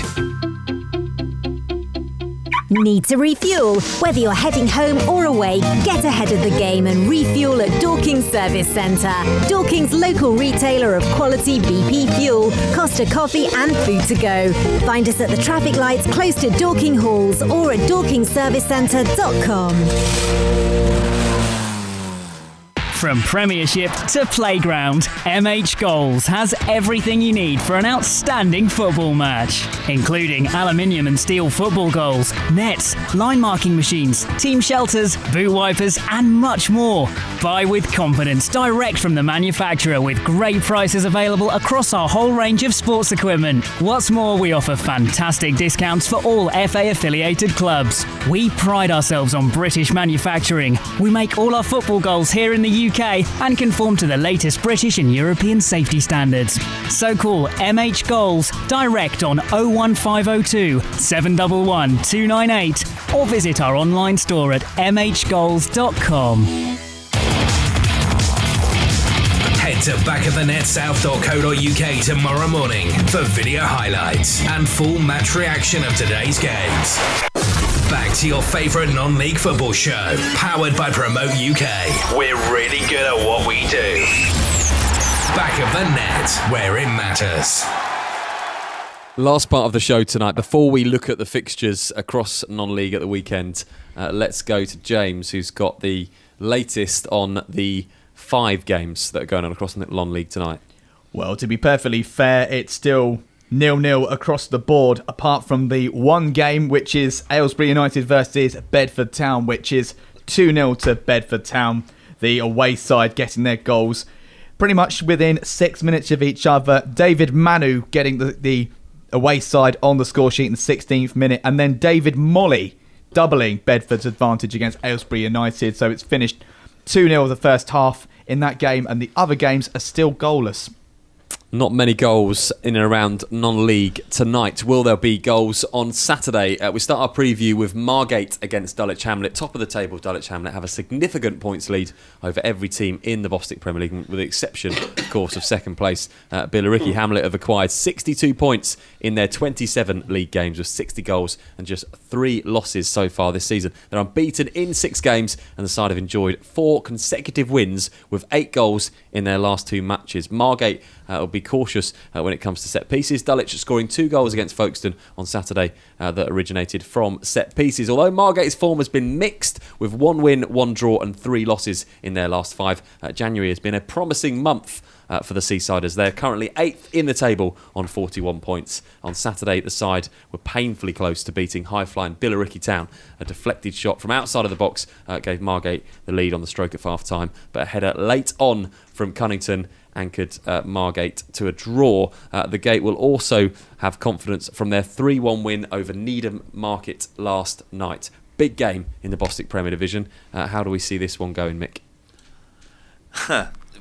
Need to refuel? Whether you're heading home or away, get ahead of the game and refuel at Dorking Service Centre. Dorking's local retailer of quality BP fuel, Costa coffee and food to go. Find us at the traffic lights close to Dorking Halls or at dorkingservicecentre.com. From Premiership to Playground, MH Goals has everything you need for an outstanding football match, including aluminium and steel football goals, nets, line marking machines, team shelters, boot wipers and much more. Buy with confidence direct from the manufacturer with great prices available across our whole range of sports equipment. What's more, we offer fantastic discounts for all FA affiliated clubs. We pride ourselves on British manufacturing. We make all our football goals here in the UK and conform to the latest British and European safety standards. So call MH Goals direct on 01502 711 298 or visit our online store at mhgoals.com. Head to backofthenetsouth.co.uk tomorrow morning for video highlights and full match reaction of today's games. Back to your favourite non-league football show, powered by Promote UK. We're really good at what we do. Back of the Net, where it matters. Last part of the show tonight. Before we look at the fixtures across non-league at the weekend, let's go to James, who's got the latest on the 5 games that are going on across the non-league tonight. Well, to be perfectly fair, it's still 0-0 across the board, apart from the one game, which is Aylesbury United versus Bedford Town, which is 2-0 to Bedford Town. The away side getting their goals pretty much within 6 minutes of each other. David Manu getting the away side on the score sheet in the 16th minute, and then David Molly doubling Bedford's advantage against Aylesbury United. So it's finished 2-0 the first half in that game, and the other games are still goalless. Not many goals in and around non-league tonight. Will there be goals on Saturday? We start our preview with Margate against Dulwich Hamlet. Top of the table, Dulwich Hamlet have a significant points lead over every team in the Bostik Premier League, with the exception, of course, of second place Billericay. Hamlet have acquired 62 points in their 27 league games with 60 goals and just 3 losses so far this season. They're unbeaten in 6 games, and the side have enjoyed 4 consecutive wins with 8 goals in their last 2 matches. Margate will be cautious when it comes to set pieces. Dulwich scoring 2 goals against Folkestone on Saturday that originated from set pieces. Although Margate's form has been mixed, with 1 win, 1 draw and 3 losses in their last 5. January has been a promising month for the Seasiders. They're currently 8th in the table on 41 points. On Saturday, the side were painfully close to beating high-flying Billericay Town. A deflected shot from outside of the box gave Margate the lead on the stroke of half-time, but a header late on from Cunnington anchored Margate to a draw. The Gate will also have confidence from their 3-1 win over Needham Market last night. Big game in the Bostik Premier Division. How do we see this one going, Mick?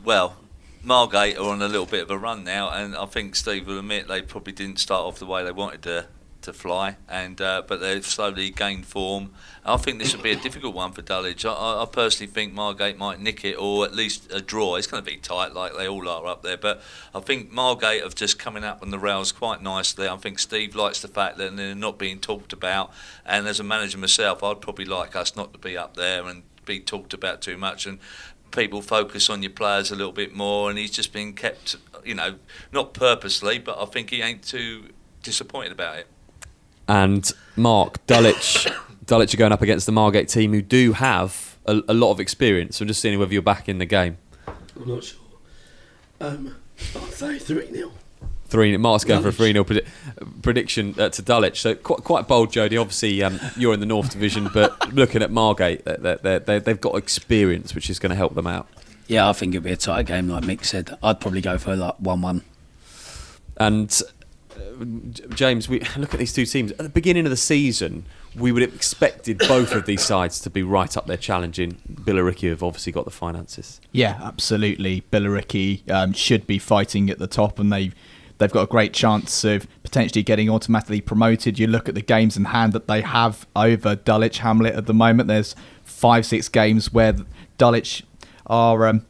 Well, Margate are on a little bit of a run now, and I think Steve will admit they probably didn't start off the way they wanted to fly, and but they've slowly gained form. I think this will be a difficult one for Dulwich. I personally think Margate might nick it, or at least a draw. It's going to be tight like they all are up there, but I think Margate have just coming up on the rails quite nicely. I think Steve likes the fact that they're not being talked about, and as a manager myself, I'd probably like us not to be up there and be talked about too much, and people focus on your players a little bit more. And he's just been kept, you know, not purposely, but I think he ain't too disappointed about it. And Mark, Dulwich are going up against the Margate team, who do have a lot of experience. So I'm just seeing whether you're back in the game. I'm not sure. I'll say 3-0. 3. Mark's going for a 3-0 prediction to Dulwich. So quite bold, Jody. Obviously, you're in the North Division, but looking at Margate, they've got experience, which is going to help them out. Yeah, I think it'll be a tight game, like Mick said. I'd probably go for like 1-1. And James, we look at these two teams. At the beginning of the season, we would have expected both of these sides to be right up there challenging. Billericay have obviously got the finances. Yeah, absolutely. Billericay should be fighting at the top, and they've got a great chance of potentially getting automatically promoted. You look at the games in hand that they have over Dulwich Hamlet at the moment. There's 5-6 games where Dulwich are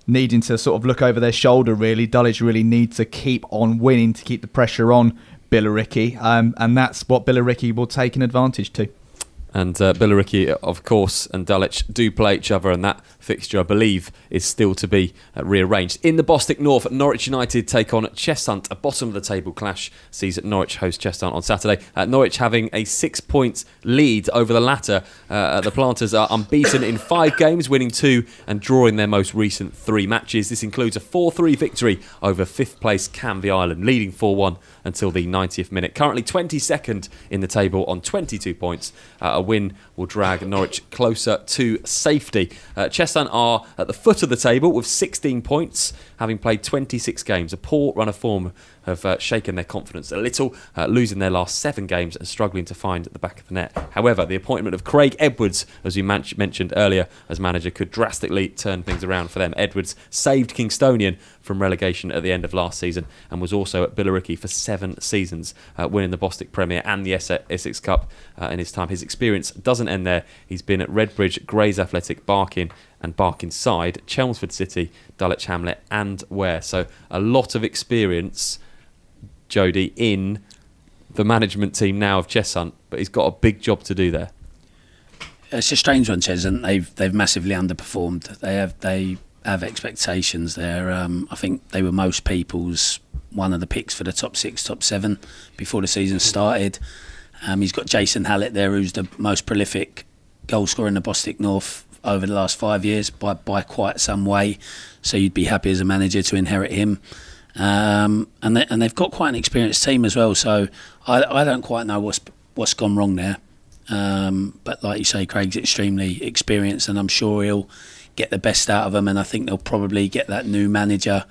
needing to sort of look over their shoulder, really. Dulwich really need to keep on winning to keep the pressure on Billericay, and that's what Billericay will take an advantage to. And Billericay, of course, and Dulwich do play each other, and that fixture, I believe, is still to be rearranged. In the Bostik North, Norwich United take on Cheshunt. A bottom-of-the-table clash sees Norwich host Cheshunt on Saturday. Norwich having a 6-point lead over the latter. The Planters are unbeaten in 5 games, winning 2 and drawing their most recent 3 matches. This includes a 4-3 victory over 5th place Canvey Island, leading 4-1 until the 90th minute. Currently 22nd in the table on 22 points. A win will drag Norwich closer to safety. Cheshunt are at the foot of the table with 16 points, having played 26 games. A poor run of form have shaken their confidence a little, losing their last 7 games and struggling to find the back of the net. However, the appointment of Craig Edwards, as we mentioned earlier, as manager, could drastically turn things around for them. Edwards saved Kingstonian from relegation at the end of last season and was also at Billericay for 7 seasons, winning the Bostik Premier and the Essex Cup in his time. His experience doesn't end there. He's been at Redbridge, Grays Athletic, Barking and Barkingside, Chelmsford City, Dulwich Hamlet and Ware. So a lot of experience, Jody, in the management team now of Cheshunt, but he's got a big job to do there. It's a strange one, Cheshunt. They've massively underperformed. They have expectations there. I think they were most people's one of the picks for the top 6, top 7 before the season started. He's got Jason Hallett there, who's the most prolific goal scorer in the Bostik North over the last 5 years by quite some way. So you'd be happy as a manager to inherit him. And they've got quite an experienced team as well. So I don't quite know what's gone wrong there. But like you say, Craig's extremely experienced, and I'm sure he'll get the best out of them. And I think they'll probably get that new manager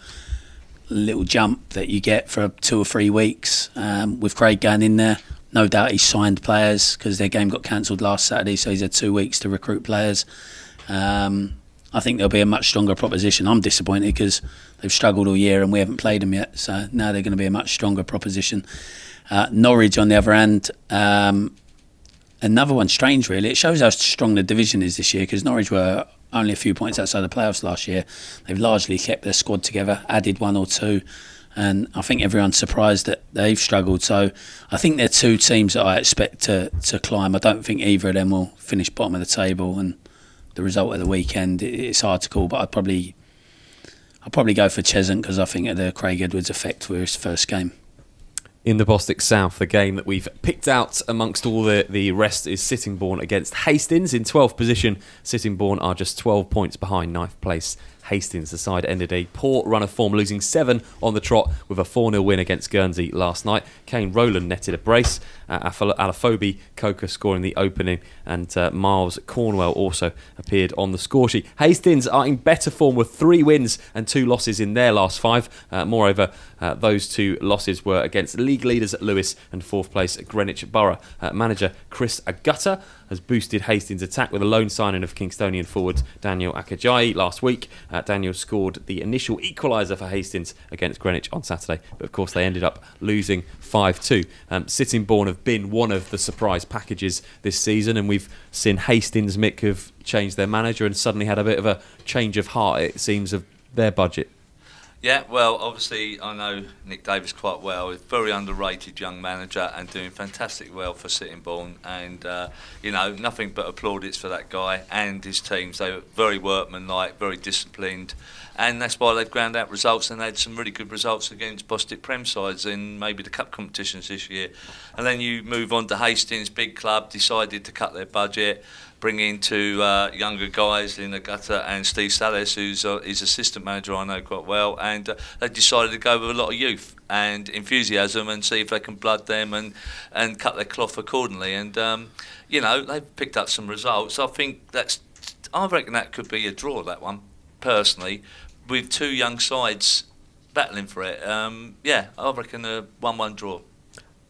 little jump that you get for 2 or 3 weeks with Craig going in there. No doubt he's signed players because their game got cancelled last Saturday, so he's had 2 weeks to recruit players. I think they'll be a much stronger proposition. I'm disappointed because they've struggled all year and we haven't played them yet. So now they're going to be a much stronger proposition. Norwich, on the other hand, another one strange, really. It shows how strong the division is this year, because Norwich were only a few points outside the playoffs last year. They've largely kept their squad together, added one or two, and I think everyone's surprised that they've struggled. So I think they're two teams that I expect to climb. I don't think either of them will finish bottom of the table, and the result of the weekend, it's hard to call, but I'd probably go for Cheshunt, because I think of the Craig Edwards effect for his first game. In the Bostik South, the game that we've picked out amongst all the rest is Sittingbourne against Hastings. In 12th position, Sittingbourne are just 12 points behind 9th place Hastings. The side ended a poor run of form, losing 7 on the trot with a 4-0 win against Guernsey last night. Kane Rowland netted a brace, Alaphobie Coker scoring the opening, and Miles Cornwell also appeared on the score sheet. Hastings are in better form with 3 wins and 2 losses in their last 5. Moreover, those 2 losses were against league leaders at Lewis and 4th place at Greenwich Borough. Manager Chris Agutta has boosted Hastings' attack with a loan signing of Kingstonian forward Daniel Akajayi last week. Daniel scored the initial equaliser for Hastings against Greenwich on Saturday, but of course they ended up losing 5-2. Sittingbourne have been one of the surprise packages this season, and we've seen Hastings, Mick, have changed their manager and suddenly had a bit of a change of heart, it seems, of their budget. Yeah, well, obviously I know Nick Davis quite well. He's a very underrated young manager and doing fantastic well for Sittingbourne. And, you know, nothing but applaudits for that guy and his teams. They were very workmanlike, very disciplined. And that's why they've ground out results, and they had some really good results against Bostik Prem sides in maybe the cup competitions this year. And then you move on to Hastings, big club, decided to cut their budget, bring in 2 younger guys, Lina Gutter and Steve Salas, who's his assistant manager I know quite well, and they decided to go with a lot of youth and enthusiasm and see if they can blood them and cut their cloth accordingly. And you know, they've picked up some results. I reckon that could be a draw, that one, personally, with 2 young sides battling for it. Yeah, I reckon a 1-1 draw.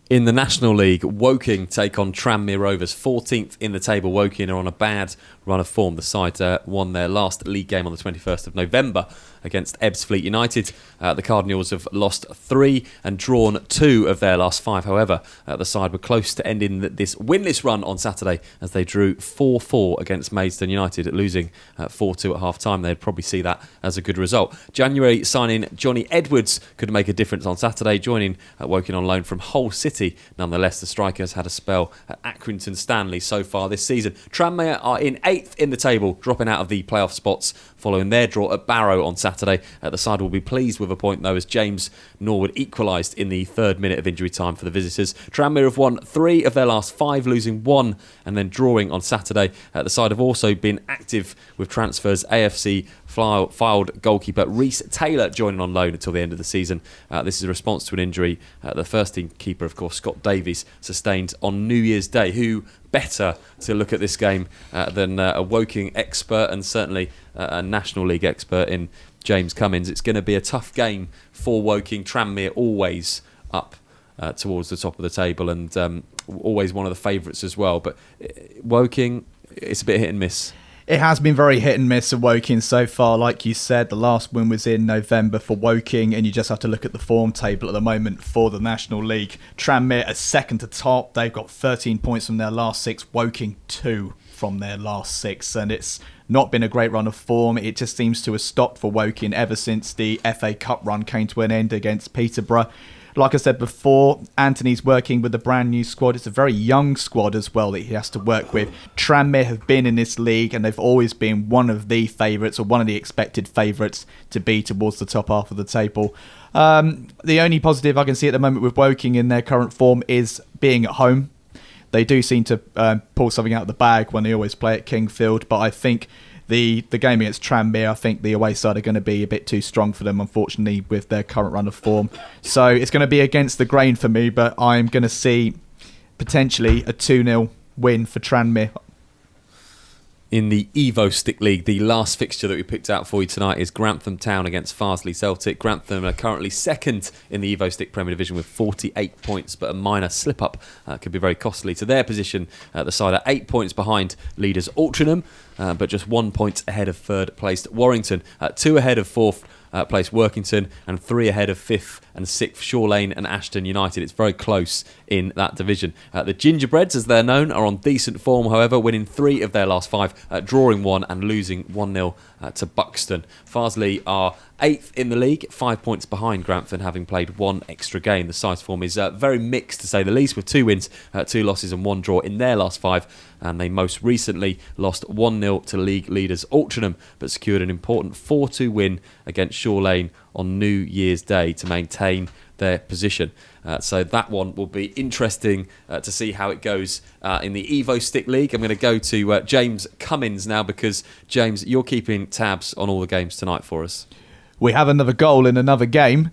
In the National League, Woking take on Tranmere Rovers. 14th in the table. Woking are on a bad run of form. The side won their last league game on the 21st of November against Ebbsfleet United. The Cardinals have lost 3 and drawn 2 of their last 5. However, the side were close to ending this winless run on Saturday as they drew 4-4 against Maidstone United, losing 4-2 at half-time. They'd probably see that as a good result. January signing Johnny Edwards could make a difference on Saturday, joining Woking on loan from Hull City. Nonetheless, the striker has had a spell at Accrington Stanley so far this season. Tranmere are in 8th in the table, dropping out of the playoff spots following their draw at Barrow on Saturday. The side will be pleased with a point, though, as James Norwood equalised in the 3rd minute of injury time for the visitors. Tranmere have won 3 of their last 5, losing 1 and then drawing on Saturday. The side have also been active with transfers. AFC filed goalkeeper Reece Taylor joining on loan until the end of the season. This is a response to an injury the first team keeper, of course, Scott Davies, sustained on New Year's Day. Who better to look at this game than a Woking expert and certainly a National League expert in James Cummins? It's going to be a tough game for Woking. Tranmere always up towards the top of the table and always one of the favourites as well. But Woking, it's a bit hit and miss. It has been very hit and miss of Woking so far. Like you said, the last win was in November for Woking, and you just have to look at the form table at the moment for the National League. Tranmere are second to top. They've got 13 points from their last 6. Woking 2 from their last 6, and it's not been a great run of form. It just seems to have stopped for Woking ever since the FA Cup run came to an end against Peterborough. Like I said before, Anthony's working with a brand new squad. It's a very young squad as well that he has to work with. Tranmere have been in this league and they've always been one of the favourites, or one of the expected favourites to be towards the top half of the table. The only positive I can see at the moment with Woking in their current form is being at home. They do seem to pull something out of the bag when they always play at Kingfield, but I think the game against Tranmere, I think the away side are going to be a bit too strong for them, unfortunately, with their current run of form. So it's going to be against the grain for me, but I'm going to see potentially a 2-0 win for Tranmere. In the Evo Stick League, the last fixture that we picked out for you tonight is Grantham Town against Farsley Celtic. Grantham are currently second in the Evo Stick Premier Division with 48 points, but a minor slip-up could be very costly to their position. The side are 8 points behind leaders Altrincham, but just 1 point ahead of third-placed Warrington, 2 ahead of fourth place Workington, and 3 ahead of 5th and 6th Shore Lane and Ashton United. It's very close in that division. The Gingerbreads, as they're known, are on decent form, however, winning 3 of their last 5, drawing 1 and losing 1-0 to Buxton. Farsley are 8th in the league, 5 points behind Grantham, having played 1 extra game. The side's form is very mixed, to say the least, with 2 wins, 2 losses and 1 draw in their last 5. And they most recently lost 1-0 to league leaders Altrincham, but secured an important 4-2 win against Shore Lane on New Year's Day to maintain their position. So that one will be interesting to see how it goes in the Evo Stick League. I'm going to go to James Cummins now, because, James, you're keeping tabs on all the games tonight for us. We have another goal in another game,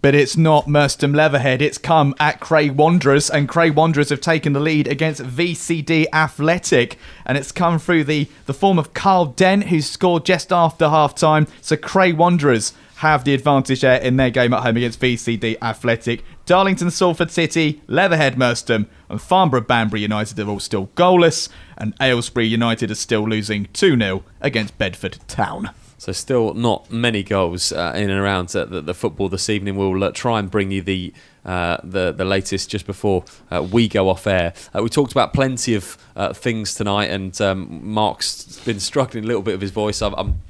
but it's not Merstham Leatherhead. It's come at Cray Wanderers, and Cray Wanderers have taken the lead against VCD Athletic, and it's come through the form of Carl Dent, who scored just after half-time. So Cray Wanderers have the advantage there in their game at home against VCD Athletic. Darlington Salford City, Leatherhead Merstham and Farnborough Banbury United are all still goalless, and Aylesbury United are still losing 2-0 against Bedford Town. So still not many goals in and around the football this evening. We'll try and bring you the latest just before we go off air. We talked about plenty of things tonight, and Mark's been struggling a little bit with his voice. I'm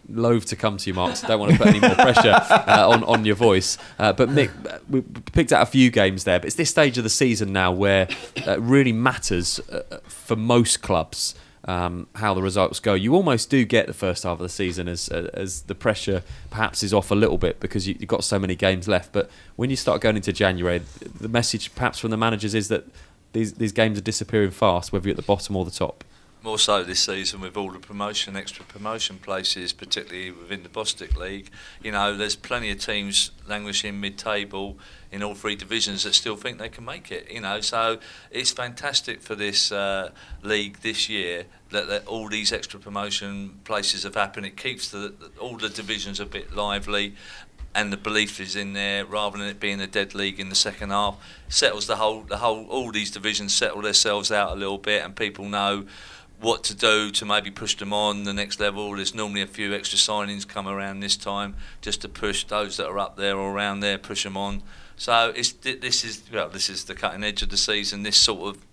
loath to come to you, Mark, so don't want to put any more pressure on your voice. But Mick, we picked out a few games there, but it's this stage of the season now where it really matters for most clubs how the results go. You almost do get the first half of the season as the pressure perhaps is off a little bit, because you've got so many games left. But when you start going into January, the message perhaps from the managers is that these games are disappearing fast, whether you're at the bottom or the top. More so this season with all the extra promotion places, particularly within the Bostic League. You know, there's plenty of teams languishing mid-table in all 3 divisions that still think they can make it. You know, so it's fantastic for this league this year that all these extra promotion places have happened. It keeps all the divisions a bit lively, and the belief is in there, rather than it being a dead league in the second half. Settles all these divisions settle themselves out a little bit, and people know what to do to maybe push them on the next level. There's normally a few extra signings come around this time just to push those that are up there or around there, push them on. So this is the cutting edge of the season, this sort of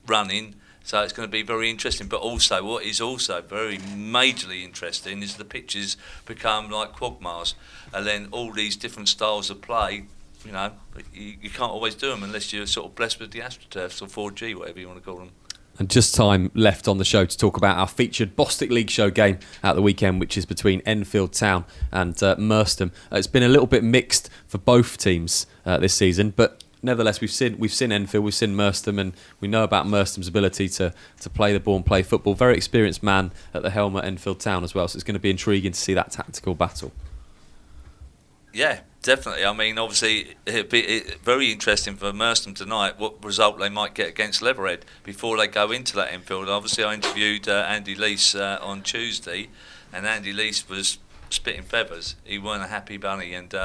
running. So it's going to be very interesting. But also, what is also very majorly interesting is the pitches become like quagmires, and then all these different styles of play. You know, you can't always do them unless you're sort of blessed with the AstroTurfs or 4G, whatever you want to call them. And just time left on the show to talk about our featured Bostic League show game at the weekend, which is between Enfield Town and Merstham. It's been a little bit mixed for both teams this season, but nevertheless, we've seen Enfield, we've seen Merstham, and we know about Merstham's ability to play the ball and play football. Very experienced man at the helm at Enfield Town as well, so it's going to be intriguing to see that tactical battle. Yeah, definitely. I mean, obviously, it'd be very interesting for Merstham tonight what result they might get against Leatherhead before they go into that Enfield. Obviously, I interviewed Andy Leese on Tuesday, and Andy Leese was spitting feathers. He weren't a happy bunny, and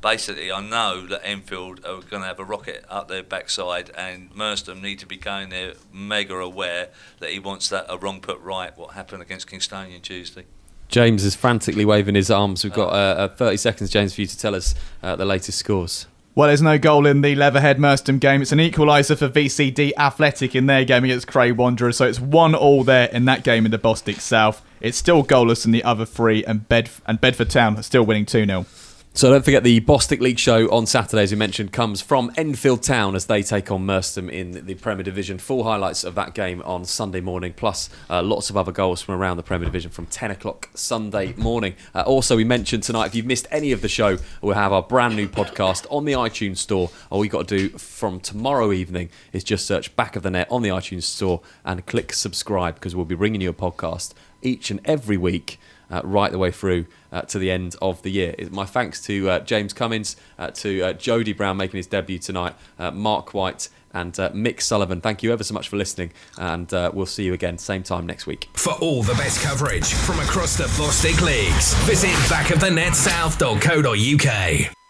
basically, I know that Enfield are going to have a rocket up their backside, and Merstham need to be going there mega aware that he wants that a wrong put right. What happened against Kingstonian Tuesday? James is frantically waving his arms. We've got 30 seconds, James, for you to tell us the latest scores. Well, there's no goal in the Leatherhead Merstham game. It's an equaliser for VCD Athletic in their game against Cray Wanderers. So it's 1-1 there in that game in the Bostic South. It's still goalless in the other 3, and Bedford Town are still winning 2-0. So don't forget, the Bostic League show on Saturday, as we mentioned, comes from Enfield Town as they take on Merstham in the Premier Division. Full highlights of that game on Sunday morning, plus lots of other goals from around the Premier Division from 10 o'clock Sunday morning. Also, we mentioned tonight, if you've missed any of the show, we'll have our brand new podcast on the iTunes Store. All you got to do from tomorrow evening is just search Back of the Net on the iTunes Store and click subscribe, because we'll be bringing you a podcast each and every week right the way through to the end of the year. My thanks to James Cummins, to Jody Brown making his debut tonight, Marc White and Mick Sullivan. Thank you ever so much for listening, and we'll see you again same time next week. For all the best coverage from across the Bostik Leagues, visit backofthenetsouth.co.uk.